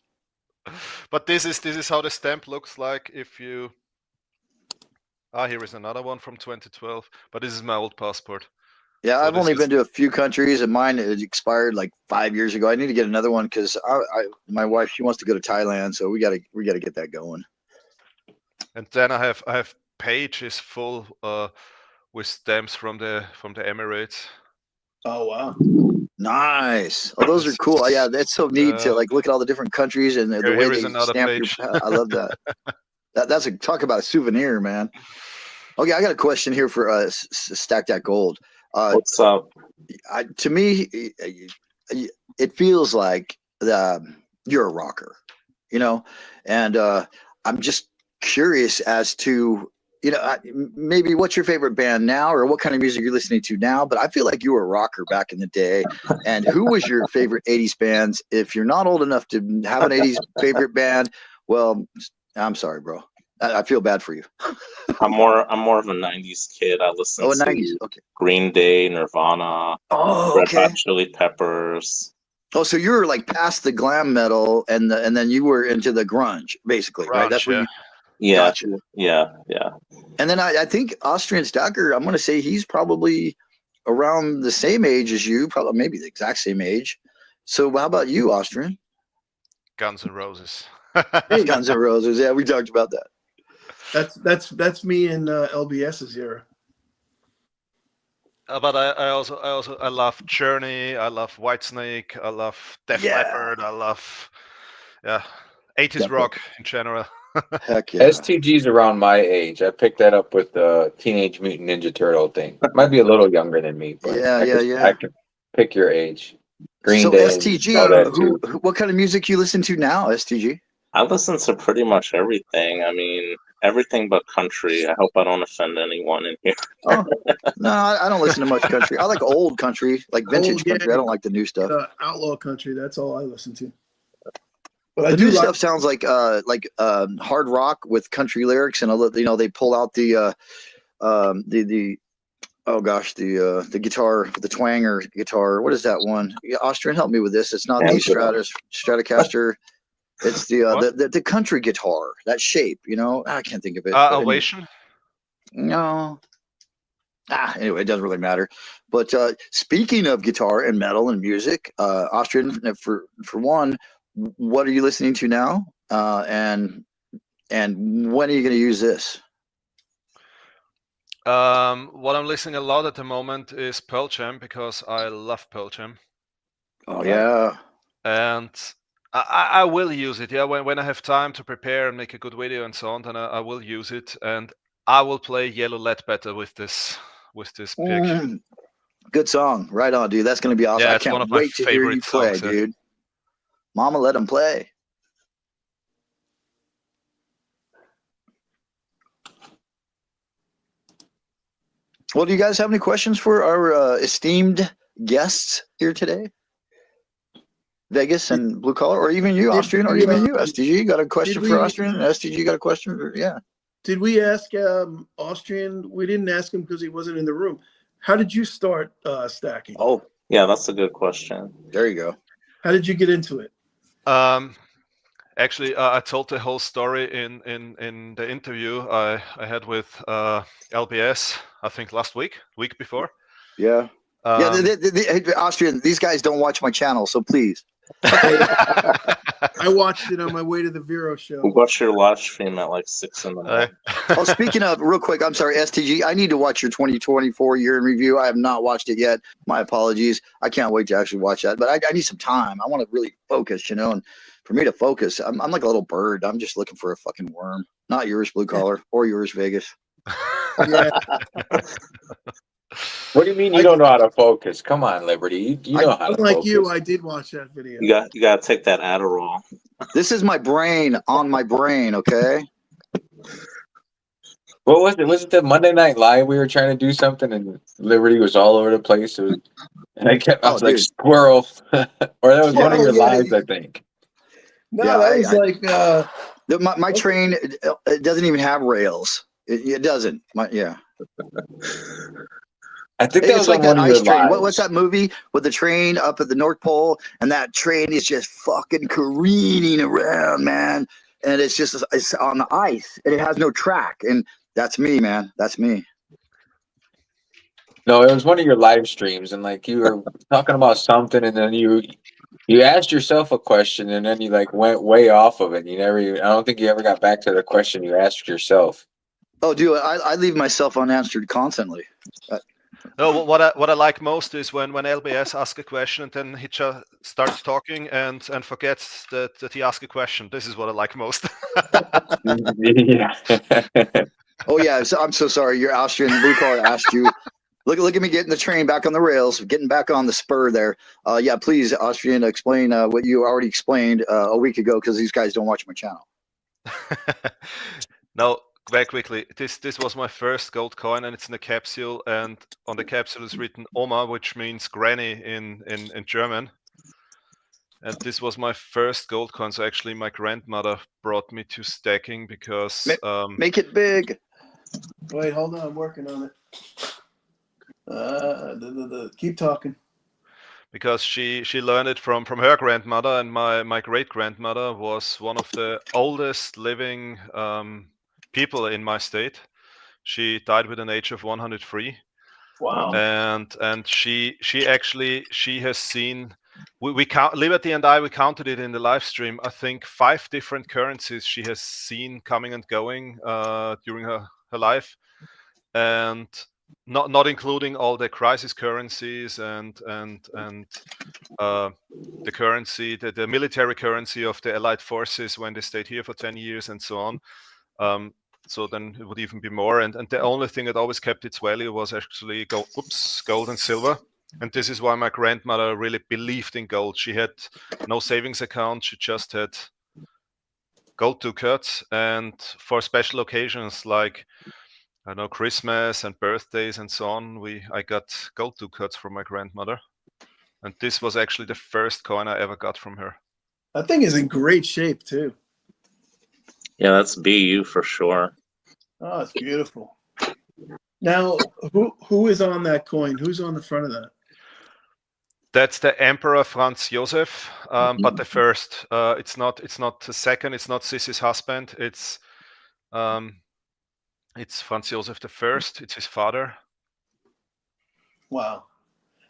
But this is how the stamp looks like if you. Here is another one from 2012. But this is my old passport. Yeah, So I've only this been to a few countries, and mine it expired like 5 years ago. I need to get another one because my wife, she wants to go to Thailand, so we gotta get that going. And then I have pages full with stamps from the Emirates. Oh, wow. Nice. Oh, those are cool. Yeah, that's so neat to like look at all the different countries and the way Here is they another stamp your. page. I love that. That's a talk about a souvenir, man. Okay, I got a question here for Stack That Gold. What's up? To me, it feels like you're a rocker, and I'm just curious as to maybe what's your favorite band now, or what kind of music you're listening to now. But I feel like you were a rocker back in the day. And who was your favorite '80s bands? If you're not old enough to have an '80s favorite band, well, I'm sorry, bro. I feel bad for you. I'm more of a '90s kid. I listen Oh, to '90s. Okay. Green Day, Nirvana, Oh, Red Hot okay. Chili Peppers. Oh, so you were like past the glam metal, and then you were into the grunge, basically, right? That's where you. Yeah, Gotcha. yeah. And then I think Austrian Stacker, I'm going to say he's probably around the same age as you, probably maybe the exact same age. So how about you, Austrian? Guns N' Roses. Hey, Guns N' Roses. Yeah, we talked about that. that's me in LBS's era. But I love Journey. I love Whitesnake. I love Def Leppard. I love 80s rock in general. Heck yeah. STG's around my age. I picked that up with the Teenage Mutant Ninja Turtle thing. Might be a little younger than me, but Yeah, I could pick your age. Green So Day, STG, all that too. what kind of music you listen to now, STG? I listen to pretty much everything. I mean, everything but country. I hope I don't offend anyone in here. Oh, no, I don't listen to much country. I like old country, like vintage Old, yeah. country. I don't like the new stuff. Outlaw country. That's all I listen to. But I The do new like stuff sounds like hard rock with country lyrics, and they pull out the oh gosh, the guitar, the twanger guitar. What is that one? Yeah, Austrian, help me with this. It's not the Stratocaster. It's the country guitar, that shape. I can't think of it. Ovation. No. Anyway, it doesn't really matter. But speaking of guitar and metal and music, Austrian, for one, what are you listening to now? And when are you going to use this? What I'm listening a lot at the moment is Pearl Jam, because I love Pearl Jam. Oh yeah. And I will use it. Yeah, when I have time to prepare and make a good video and so on, then I will use it, and I will play Yellow Ledbetter with this pick. Good song. Right on, dude. That's going to be awesome. Yeah, I it's one can't of my wait to hear you favorite play, songs, yeah. dude. Mama, let him play. Well, do you guys have any questions for our esteemed guests here today? Vegas and Blue Collar, or even you, Austrian, or even you, STG. Got a question for Austrian? STG got a question? Yeah. Did we ask Austrian? We didn't ask him because he wasn't in the room. How did you start stacking? Oh, Yeah, that's a good question. there you go. How did you get into it? Actually, I told the whole story in the interview I had with LBS, I think last week before. Yeah. The Austrian, these guys don't watch my channel, so please. I watched it on my way to the Vero show. We watched your live stream at like 6 in the morning. Oh, speaking of, real quick, I'm sorry, STG, I need to watch your 2024 year in review. I have not watched it yet. My apologies. I can't wait to actually watch that, but I need some time. I want to really focus, and for me to focus, I'm like a little bird. I'm just looking for a fucking worm. Not yours, Blue Collar, or yours, Vegas. Yeah. What do you mean you don't know how to focus? Come on, Liberty. You know how to Unlike focus. you, I did watch that video. You got to take that Adderall. This is my brain on my brain, okay? What was it? Was it the Monday Night Live? We were trying to do something, and Liberty was all over the place. And I was like, squirrel. Or that was one of your lives, I think. No, Yeah, that was like my train. It doesn't even have rails. It doesn't. I think that It's was like on that one of your ice train. lives. What's that movie with the train up at the North Pole, and that train is just fucking careening around, man, and it's on the ice, and it has no track, and that's me, man. That's me. No, it was one of your live streams, and like you were talking about something, and then you asked yourself a question, and then you like went way off of it. I don't think you ever got back to the question you asked yourself. Oh, dude, I leave myself unanswered constantly. No, what I like most is when LBS asks a question and then he just starts talking and forgets that he asked a question. This is what I like most. Yeah. Oh yeah, so I'm so sorry. Your Austrian Blue Collar asked you. Look at me getting the train back on the rails, getting back on the spur there. Yeah, please, Austrian, explain what you already explained a week ago, because these guys don't watch my channel. No, very quickly. This was my first gold coin, and it's in a capsule, and on the capsule is written Oma, which means granny in German. And this was my first gold coin. So actually, my grandmother brought me to stacking because make it big. Wait, hold on, I'm working on it. Keep talking. Because she learned it from her grandmother, and my great grandmother was one of the oldest living people in my state. She died with an age of 103. Wow. And she has seen. We count, Liberty and I, we counted it in the live stream. I think 5 different currencies she has seen coming and going during her life. And not including all the crisis currencies and the currency, the military currency of the Allied forces when they stayed here for 10 years and so on. So then it would even be more. And the only thing that always kept its value was actually gold and silver. And this is why my grandmother really believed in gold. She had no savings account. She just had gold ducats. And for special occasions like, I don't know, Christmas and birthdays and so on, I got gold ducats from my grandmother. And this was actually the first coin I ever got from her. That thing is in great shape too. Yeah, that's BU for sure. Oh, it's beautiful. Now, who is on that coin? Who's on the front of that? That's the Emperor Franz Josef, but the first. It's not the second. It's not Sissy's husband. It's Franz Josef the first. It's his father. Wow.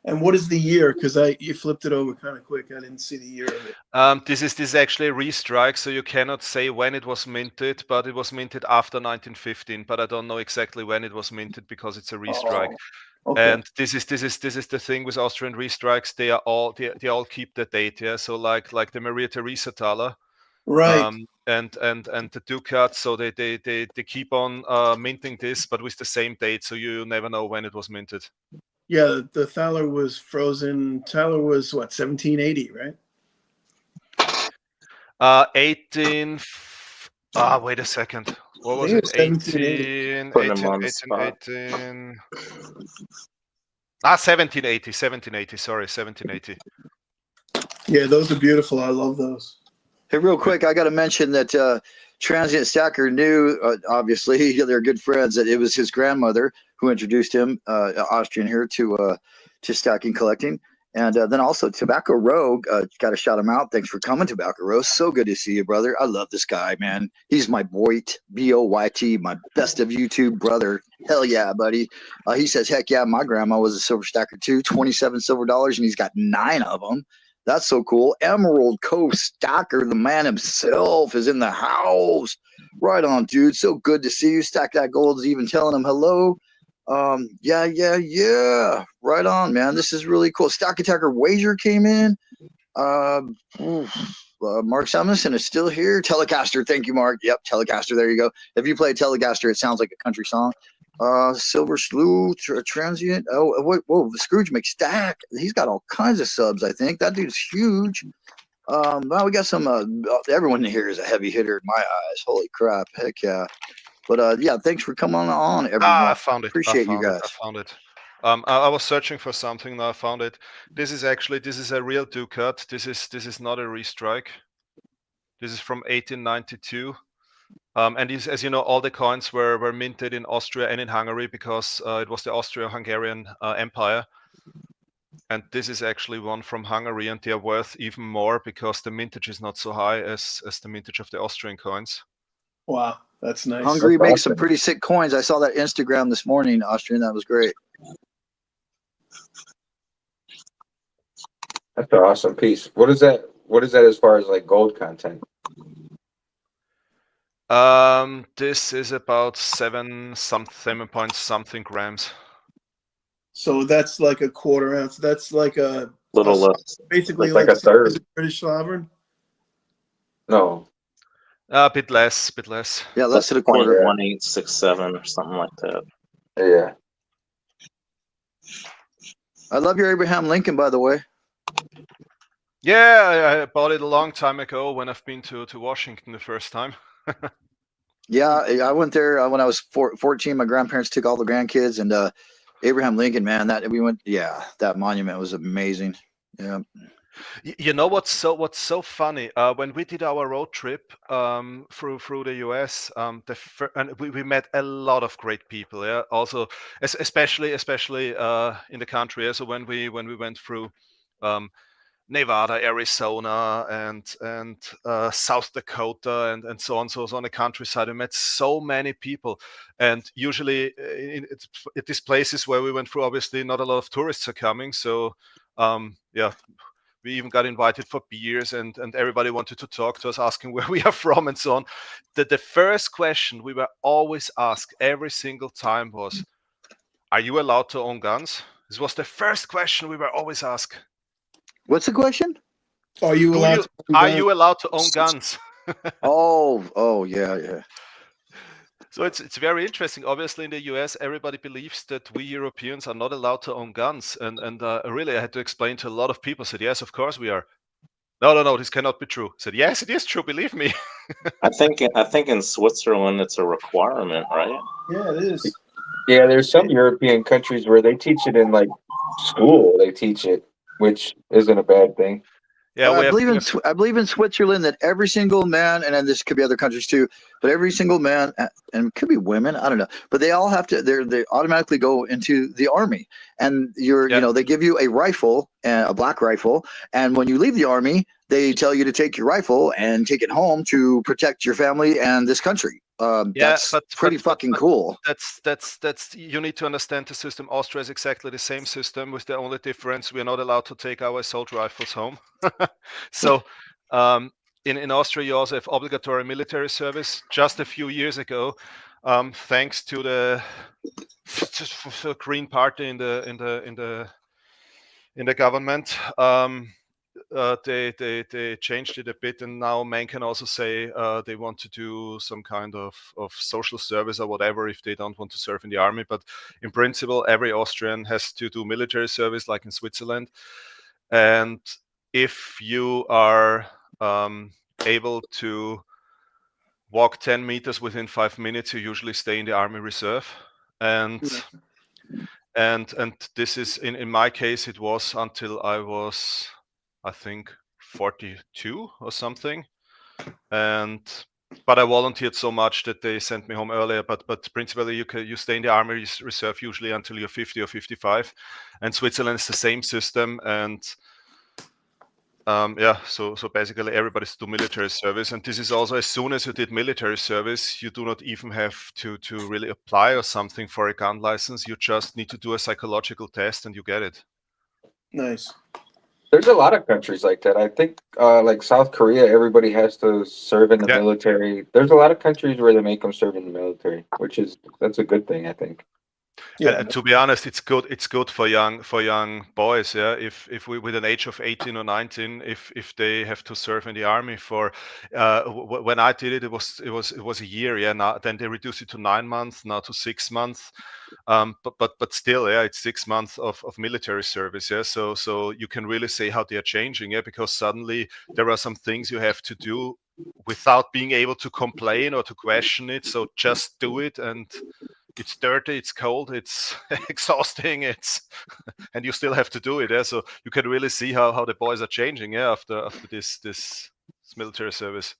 And what is the year? Because you flipped it over kind of quick. I didn't see the year of it. This is actually a restrike, so you cannot say when it was minted, but it was minted after 1915. But I don't know exactly when it was minted because it's a restrike. Oh, okay. And this is the thing with Austrian restrikes. They all keep the date. Yeah. So like the Maria Theresa Thaler. Right. And the ducats, so they keep on minting this, but with the same date, so you never know when it was minted. Yeah, the Thaler was frozen. Thaler was what, 1780, right? 18. Wait a second. What was I it? think it was 1780. 18. 1780. Sorry, 1780. Yeah, those are beautiful. I love those. Hey, real quick, I got to mention that Transient Stacker knew, obviously, they're good friends, that it was his grandmother who introduced him, Austrian here, to stacking collecting. And then also Tobacco Rogue, got to shout him out. Thanks for coming, Tobacco Rogue. So good to see you, brother. I love this guy, man. He's my Boyt, B-O-Y-T, my best of YouTube brother. Hell yeah, buddy. He says, heck yeah, my grandma was a silver stacker too, 27 silver dollars, and he's got 9 of them. That's so cool. Emerald Coast Stacker, the man himself, is in the house. Right on, dude. So good to see you. Stack That Gold is even telling him hello. Yeah. Right on, man. This is really cool. Stock Attacker Wager came in. Mark Samuelson is still here. Telecaster, thank you, Mark. Yep, Telecaster. There you go. If you play Telecaster, it sounds like a country song. Silver Sleuth, Transient. Oh, whoa, Scrooge McStack. He's got all kinds of subs, I think. That dude's huge. Well, we got some, everyone here is a heavy hitter in my eyes. Holy crap. Heck yeah. But yeah, thanks for coming on, everyone. I found it. Appreciate you guys. I found it. I was searching for something. Now I found it. This is a real ducat. This is not a restrike. This is from 1892. And as you know, all the coins were minted in Austria and in Hungary because it was the Austro-Hungarian Empire. And this is actually one from Hungary, and they are worth even more because the mintage is not so high as the mintage of the Austrian coins. Wow, that's nice. Hungary makes some pretty sick coins. I saw that Instagram this morning, Austrian. That was great. That's an awesome piece. What is that? What is that as far as like gold content? This is about 7 point something grams. So that's like a quarter ounce. That's like a Little less. basically Like a third. is it British sovereign. No. A bit less. Yeah, less than a quarter. 0.1867 or something like that. Yeah. I love your Abraham Lincoln, by the way. Yeah, I bought it a long time ago when I've been to Washington the first time. Yeah, I went there when I was 14. My grandparents took all the grandkids, and Abraham Lincoln, man, that monument was amazing. Yeah. You know what's so funny? When we did our road trip through the US, and we met a lot of great people. Yeah, also especially in the country. Yeah? So when we went through Nevada, Arizona, and South Dakota, and so on. So on the countryside, we met so many people, and usually at these places where we went through, obviously not a lot of tourists are coming. So yeah. We even got invited for beers, and everybody wanted to talk to us, asking where we are from and so on. The first question we were always asked every single time was, are you allowed to own guns? This was the first question we were always asked. What's the question? Are you allowed to own Are guns? you allowed to own guns? Oh, yeah. So it's very interesting. Obviously, in the US, everybody believes that we Europeans are not allowed to own guns, and really, I had to explain to a lot of people. Said, yes, of course we are. No, this cannot be true. Said, yes, it is true. Believe me. I think in Switzerland it's a requirement, right? Yeah, it is. Yeah, there's some European countries where they teach it in like school. They teach it, which isn't a bad thing. Yeah, I believe in Switzerland that every single man, and then this could be other countries too, but every single man, and it could be women, I don't know, but they all have to. They automatically go into the army, and they give you a rifle, a black rifle, and when you leave the army, they tell you to take your rifle and take it home to protect your family and this country. That's pretty fucking cool. That's you need to understand the system. Austria is exactly the same system, with the only difference we are not allowed to take our assault rifles home. So in Austria you also have obligatory military service. Just a few years ago, thanks to the Green Party in the government, they changed it a bit, and now men can also say they want to do some kind of social service or whatever if they don't want to serve in the army. But in principle, every Austrian has to do military service, like in Switzerland. And if you are able to walk 10 meters within 5 minutes, you usually stay in the army reserve. And this is in my case, it was until I was, I think, 42 or something. But I volunteered so much that they sent me home earlier. But principally, you stay in the army reserve usually until you're 50 or 55. And Switzerland is the same system. And so basically everybody's do military service, and this is also, as soon as you did military service, you do not even have to really apply or something for a gun license. You just need to do a psychological test and you get it. Nice. There's a lot of countries like that. I think like South Korea, everybody has to serve in the military. There's a lot of countries where they make them serve in the military, that's a good thing, I think. Yeah. And to be honest, it's good for young boys. Yeah, if we with an age of 18 or 19, if they have to serve in the army for, when I did it, it was a year. Yeah, now then they reduced it to 9 months, now to 6 months. But still, yeah, it's 6 months of military service. Yeah, so you can really say how they are changing. Yeah, because suddenly there are some things you have to do without being able to complain or to question it. So just do it, and it's dirty, it's cold, it's exhausting, and you still have to do it. Yeah, so you can really see how the boys are changing. Yeah, after this military service.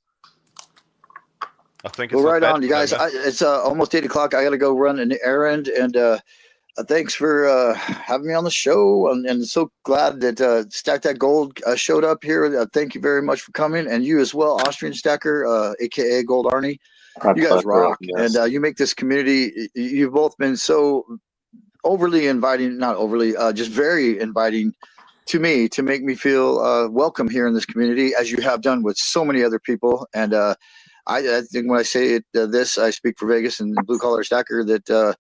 I think it's well, right on, you guys. It's almost 8 o'clock. I got to go run an errand, and thanks for having me on the show. And so glad that Stack That Gold showed up here. Thank you very much for coming, and you as well, Austrian Stacker, aka Gold Arnie. You guys rock, and you make this community. You've both been so overly inviting, not overly, just very inviting to me, to make me feel welcome here in this community, as you have done with so many other people. And I think when I say it, this, I speak for Vegas and Blue Collar Stacker, that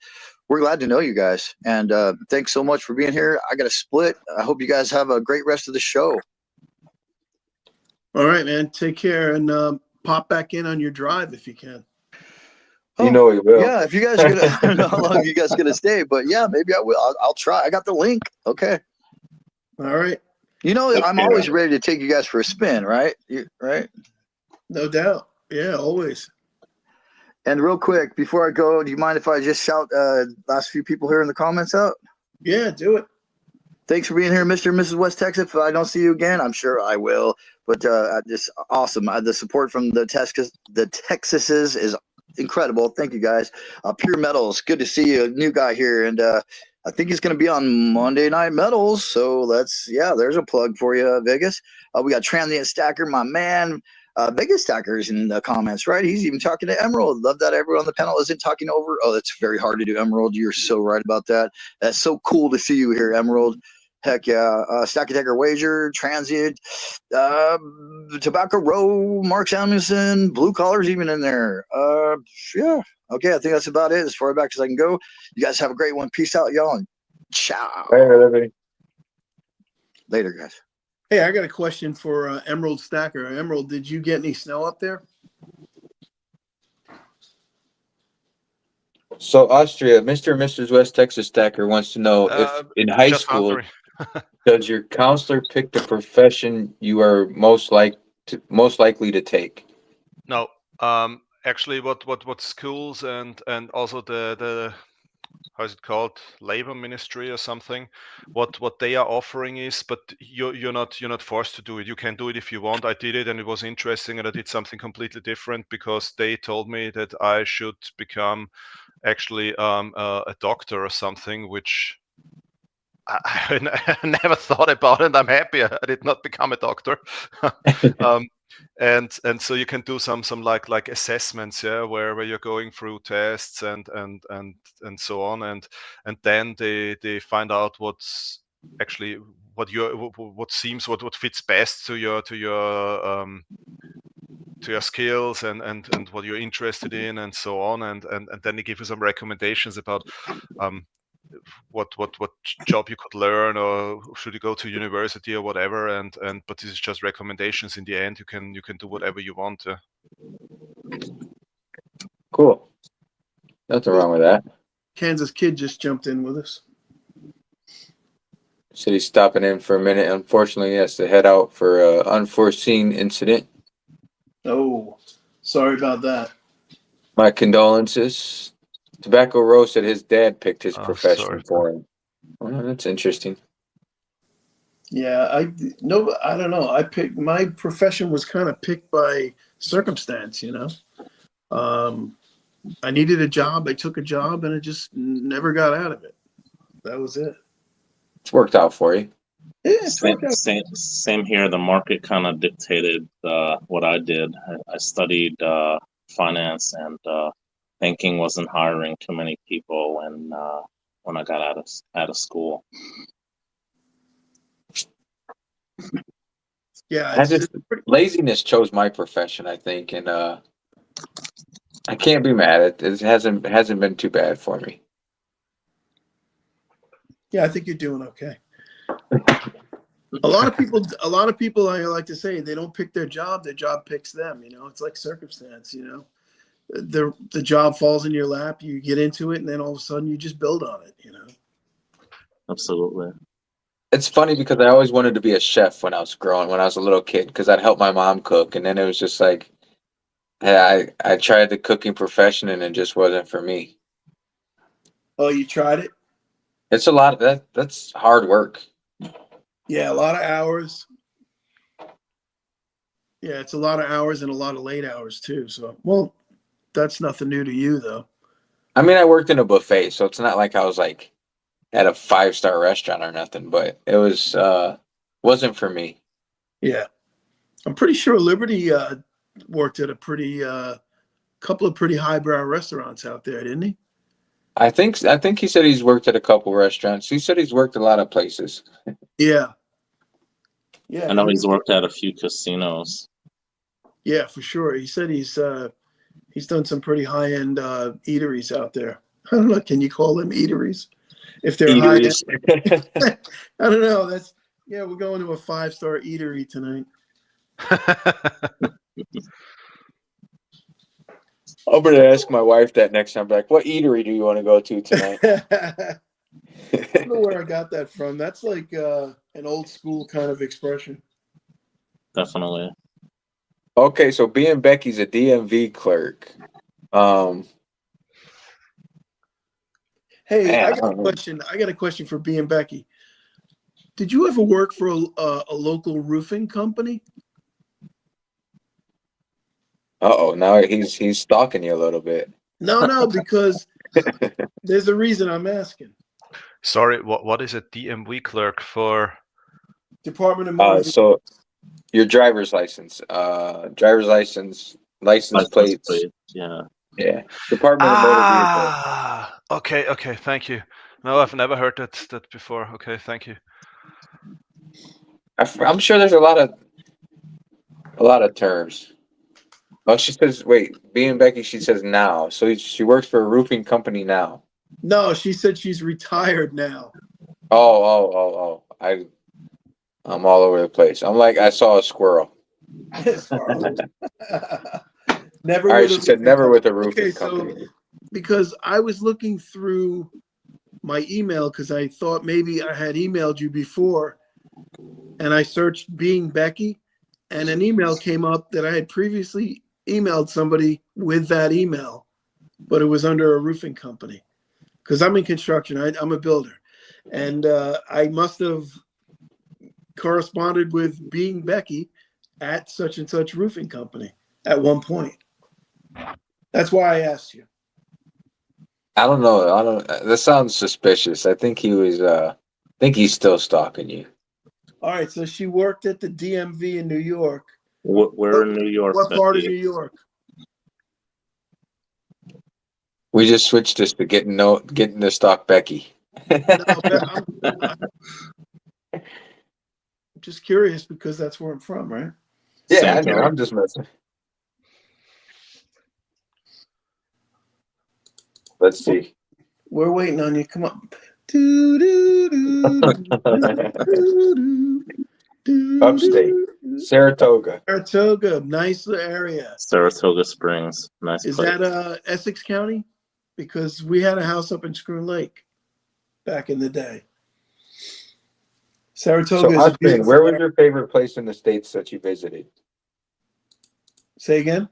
we're glad to know you guys. And thanks so much for being here. I got to split. I hope you guys have a great rest of the show. All right, man. Take care, and pop back in on your drive if you can. You know you will. Yeah, if you guys are gonna, I don't know how long you guys are gonna stay, but yeah, maybe I will. I'll try. I got the link. Okay. All right. You know, I'm always ready to take you guys for a spin, right? Right? No doubt. Yeah, always. And real quick, before I go, do you mind if I just shout last few people here in the comments out? Yeah, do it. Thanks for being here, Mr. and Mrs. West Texas. If I don't see you again, I'm sure I will. But just awesome. The support from the Texases is incredible. Thank you, guys. Pure Metals, good to see you. New guy here, and I think he's going to be on Monday Night Metals. So there's a plug for you, Vegas. We got Transient Stacker, my man. Vegas Stacker's in the comments, right? He's even talking to Emerald. Love that everyone on the panel isn't talking over. Oh, that's very hard to do, Emerald. You're so right about that. That's so cool to see you here, Emerald. Heck yeah. Stack Attacker Wager, Transient, Tobacco Row, Mark Samuelson, Blue Collar's even in there. Yeah. Okay, I think that's about it as far back as I can go. You guys have a great one. Peace out, y'all, and ciao. Later, guys. Hey, I got a question for Emerald Stacker. Emerald, did you get any snow up there? So Austria, Mr. and Mrs. West Texas Stacker wants to know if in high Just school, answering. does your counselor pick the profession you are most likely to take? No, actually, what schools and also the how's it called, labor ministry or something, what they are offering is, but you're not forced to do it. You can do it if you want. I did it and it was interesting, and I did something completely different because they told me that I should become actually a doctor or something, which I never thought about, and I'm happy I did not become a doctor. um, and so you can do some like assessments, yeah, where you're going through tests and so on, and then they find out what's actually what fits best to your skills and what you're interested in and so on, and then they give you some recommendations about what job you could learn, or should you go to university or whatever, and but this is just recommendations. In the end, you can do whatever you want. Cool. Nothing wrong with that. Kansas Kid just jumped in with us. Said he's stopping in for a minute. Unfortunately, he has to head out for an unforeseen incident. Oh, sorry about that. My condolences. Tobacco Rose said his dad picked his Oh, profession sorry. for him. Well, that's interesting. Yeah, I don't know. I picked my profession was kind of picked by circumstance, you know. I needed a job. I took a job, and I just never got out of it. That was it. It's worked out for you. Yeah, it's worked out. Same here. The market kind of dictated what I did. I studied finance, and banking wasn't hiring too many people when I got out of school. Yeah, I just laziness chose my profession, I think, and I can't be mad. It hasn't been too bad for me. yeah, I think you're doing okay. A lot of people, I like to say, they don't pick their job picks them. You know, it's like circumstance. You know, the job falls in your lap, you get into it, and then all of a sudden you just build on it. You know. Absolutely. It's funny because I always wanted to be a chef when I was a little kid, because I'd help my mom cook, and then it was just like, yeah, I tried the cooking profession and it just wasn't for me. Oh, you tried it? It's a lot of that's hard work. Yeah, a lot of hours. Yeah, it's a lot of hours and a lot of late hours too. So, well, that's nothing new to you though. I mean, I worked in a buffet, so it's not like I was like at a 5-star restaurant or nothing, but it wasn't for me. Yeah, I'm pretty sure Liberty worked at a pretty couple of pretty highbrow restaurants out there, didn't he? I think he said he's worked at a couple restaurants. He said he's worked a lot of places. Yeah. Yeah. I know he's worked at a few casinos. Yeah, for sure. He said he's done some pretty high end eateries out there. I don't know. Can you call them eateries? If they're high end, I don't know. We're going to a 5-star eatery tonight. I'm gonna ask my wife that next time. Like, what eatery do you want to go to tonight? I don't know where I got that from. That's like an old school kind of expression. Definitely. Okay, so being Becky's a DMV clerk. Hey, Man, I got a question. I got a question for B and Becky. Did you ever work for a local roofing company? Uh-oh, now he's stalking you a little bit. No, because there's a reason I'm asking. Sorry, what is a DMV clerk for? Department of Motor So your driver's license, license plates. Yeah. Yeah. Department of Motor Vehicles. Okay, thank you. No, I've never heard that before. Okay, thank you. I'm sure there's a lot of terms. Oh, she says, wait, being Becky, she says now. So she works for a roofing company now. No, she said she's retired now. Oh. I'm all over the place. I'm like, I saw a squirrel. Never All right, with a she said roofing never company. with a roofing Okay, so company. because I was looking through my email because I thought maybe I had emailed you before, and I searched being Becky, and an email came up that I had previously emailed somebody with that email, but it was under a roofing company because I'm in construction. I'm a builder, and I must have corresponded with being Becky at such and such roofing company at one point. That's why I asked you. I don't know. I don't. That sounds suspicious. I think he was. I think he's still stalking you. All right, so she worked at the DMV in New York. We're in New York, What part of Becky. New York? We just switched this to getting to stalk Becky. No, I'm just curious because that's where I'm from, right? Yeah, I St. know. Joe. I'm just messing. Let's see. We're waiting on you. Come on. Do, do, do, do, do, Upstate, do. Saratoga. Saratoga, nice area. Saratoga Springs. Nice Is place. that Essex County? Because we had a house up in Screw Lake back in the day. Saratoga So, is a Austrian, beautiful where was area. your favorite place in the States that you visited? Say again?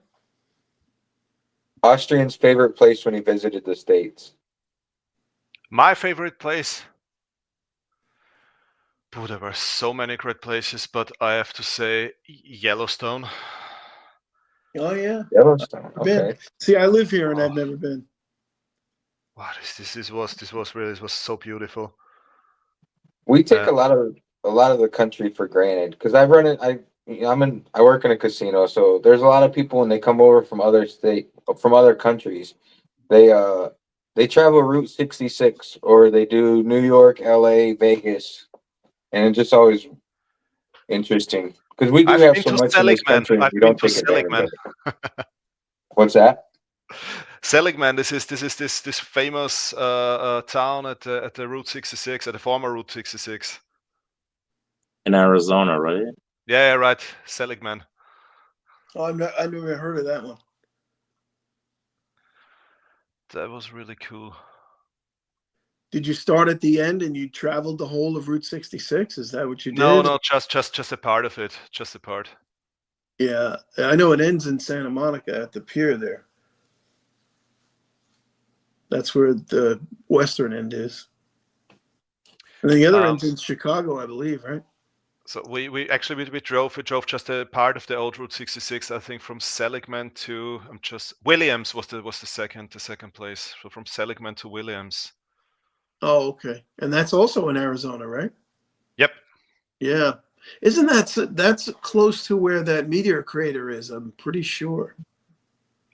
Austrian's favorite place when he visited the States. My favorite place. Boy, there were so many great places, but I have to say Yellowstone. Oh, yeah. Yellowstone. I've been. Okay. See, I live here and Oh, I've never been. wow, this was so beautiful. We take Uh, a lot of the country for granted because I run it. I work in a casino, so there's a lot of people when they come over from other countries. They they travel Route 66 or they do New York, L.A., Vegas, and it's just always interesting because we do I've have been so to much in this Seligman. country and I've we been don't to take advantage Seligman. of it. What's that? Seligman. This is this famous town at the Route 66, at the former Route 66. In Arizona, right? Yeah, right. Seligman. Oh, I never heard of that one. That was really cool. Did you start at the end and you traveled the whole of Route 66? Is that what you No, did? no, just a part of it. Just a part. Yeah, I know it ends in Santa Monica at the pier there. That's where the western end is. And the other end's in Chicago, I believe, right? So we actually we drove just a part of the old Route 66. I think from Seligman to Williams was the second place. So from Seligman to Williams. Oh, okay. And that's also in Arizona, right? Yep. Yeah. Isn't that's close to where that meteor crater is? I'm pretty sure.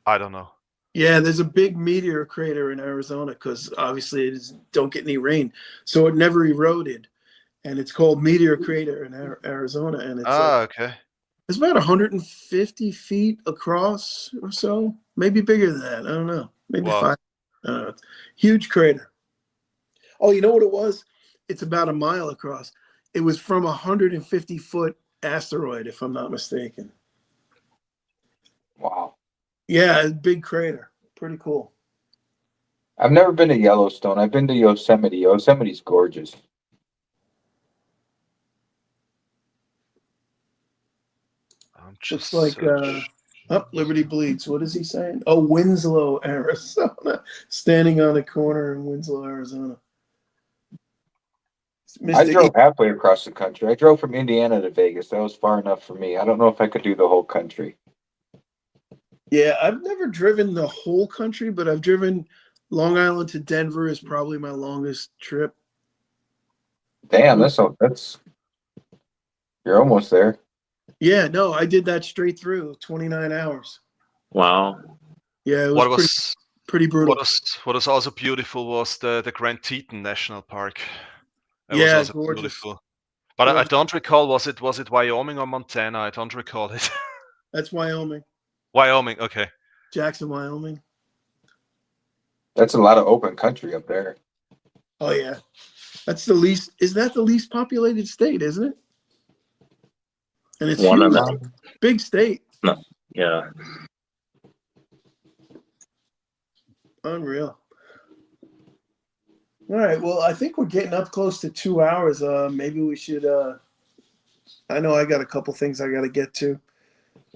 I don't know. Yeah, there's a big meteor crater in Arizona because obviously don't get any rain, so it never eroded, and it's called Meteor Crater in Arizona, and Okay. it's about 150 feet across or so, maybe bigger than that. I don't know, maybe Wow. 5. Huge crater. Oh, you know what it was? It's about a mile across. It was from a 150-foot asteroid, if I'm not mistaken. Wow. Yeah, big crater. Pretty cool. I've never been to Yellowstone. I've been to Yosemite. Yosemite's gorgeous. Looks like Liberty Bleeds. What is he saying? Oh, Winslow, Arizona. Standing on a corner in Winslow, Arizona. I Mr. drove halfway across the country. I drove from Indiana to Vegas. That was far enough for me. I don't know if I could do the whole country. Yeah, I've never driven the whole country, but I've driven Long Island to Denver is probably my longest trip. Damn, that's you're almost there. Yeah, no, I did that straight through, 29 hours. Wow. Yeah, it was pretty brutal. What was also beautiful was the Grand Teton National Park. It was Yeah, also gorgeous. beautiful. But I don't recall, was it Wyoming or Montana? I don't recall it. That's Wyoming. Wyoming. Okay. Jackson, Wyoming. That's a lot of open country up there. Oh yeah, that's the least. Is that the least populated state? Isn't it? And it's One of huge, them. big state. No, yeah. Unreal. All right. Well, I think we're getting up close to 2 hours. Maybe we should. I know I got a couple things I got to get to.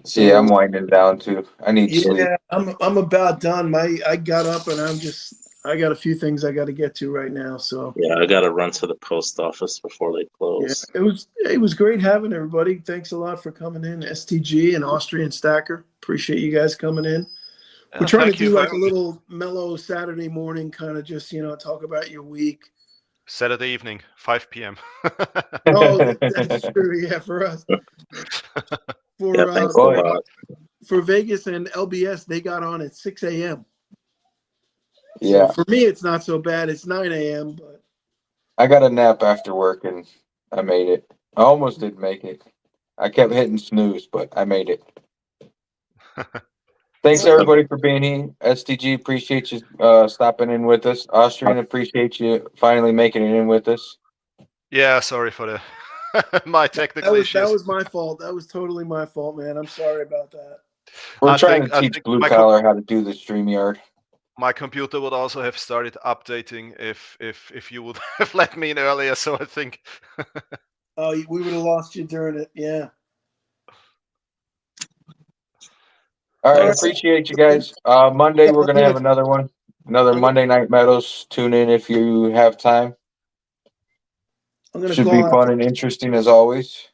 So, Yeah, I'm winding down too. I need sleep. yeah, I'm about done. I got up and I got a few things I got to get to right now. So Yeah, I gotta run to the post office before they yeah, close. it was great having everybody. Thanks a lot for coming in, STG and Austrian Stacker. Appreciate you guys coming in. We're trying to Thank you do for like a little mellow Saturday morning, kind of just talk about your week. Saturday evening, 5 p.m. Oh, that's true. Yeah, for us. Yeah, thanks a lot. For Vegas and LBS, they got on at 6 a.m. Yeah, So for me, it's not so bad. It's 9 a.m. But I got a nap after work and I made it. I almost didn't make it. I kept hitting snooze, but I made it. Thanks everybody for being here. STG, appreciate you stopping in with us. Austrian, appreciate you finally making it in with us. Yeah, sorry for the my technical issues. that was my fault. That was totally my fault, man. I'm sorry about that. We're I trying think- to I teach think blue my collar how to do the StreamYard. My computer would also have started updating if you would have let me in earlier. So I think. Oh, we would have lost you during it. Yeah. All right, All right. appreciate you guys. Monday Yeah, we're I'm gonna have another one. Another Okay. Monday Night Meadows. Tune in if you have time. I'm gonna Should call be out. fun and interesting as always.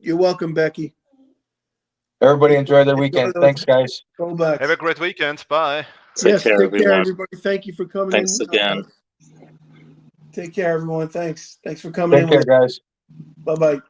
You're welcome, Becky. Everybody enjoy their Enjoy weekend. those Thanks, guys. throwbacks. Have a great weekend. Bye. Take care, Take care, everyone. everybody. Thank you for coming Thanks in. again. Take care, everyone. Thanks for coming Take in care, with guys. Bye bye.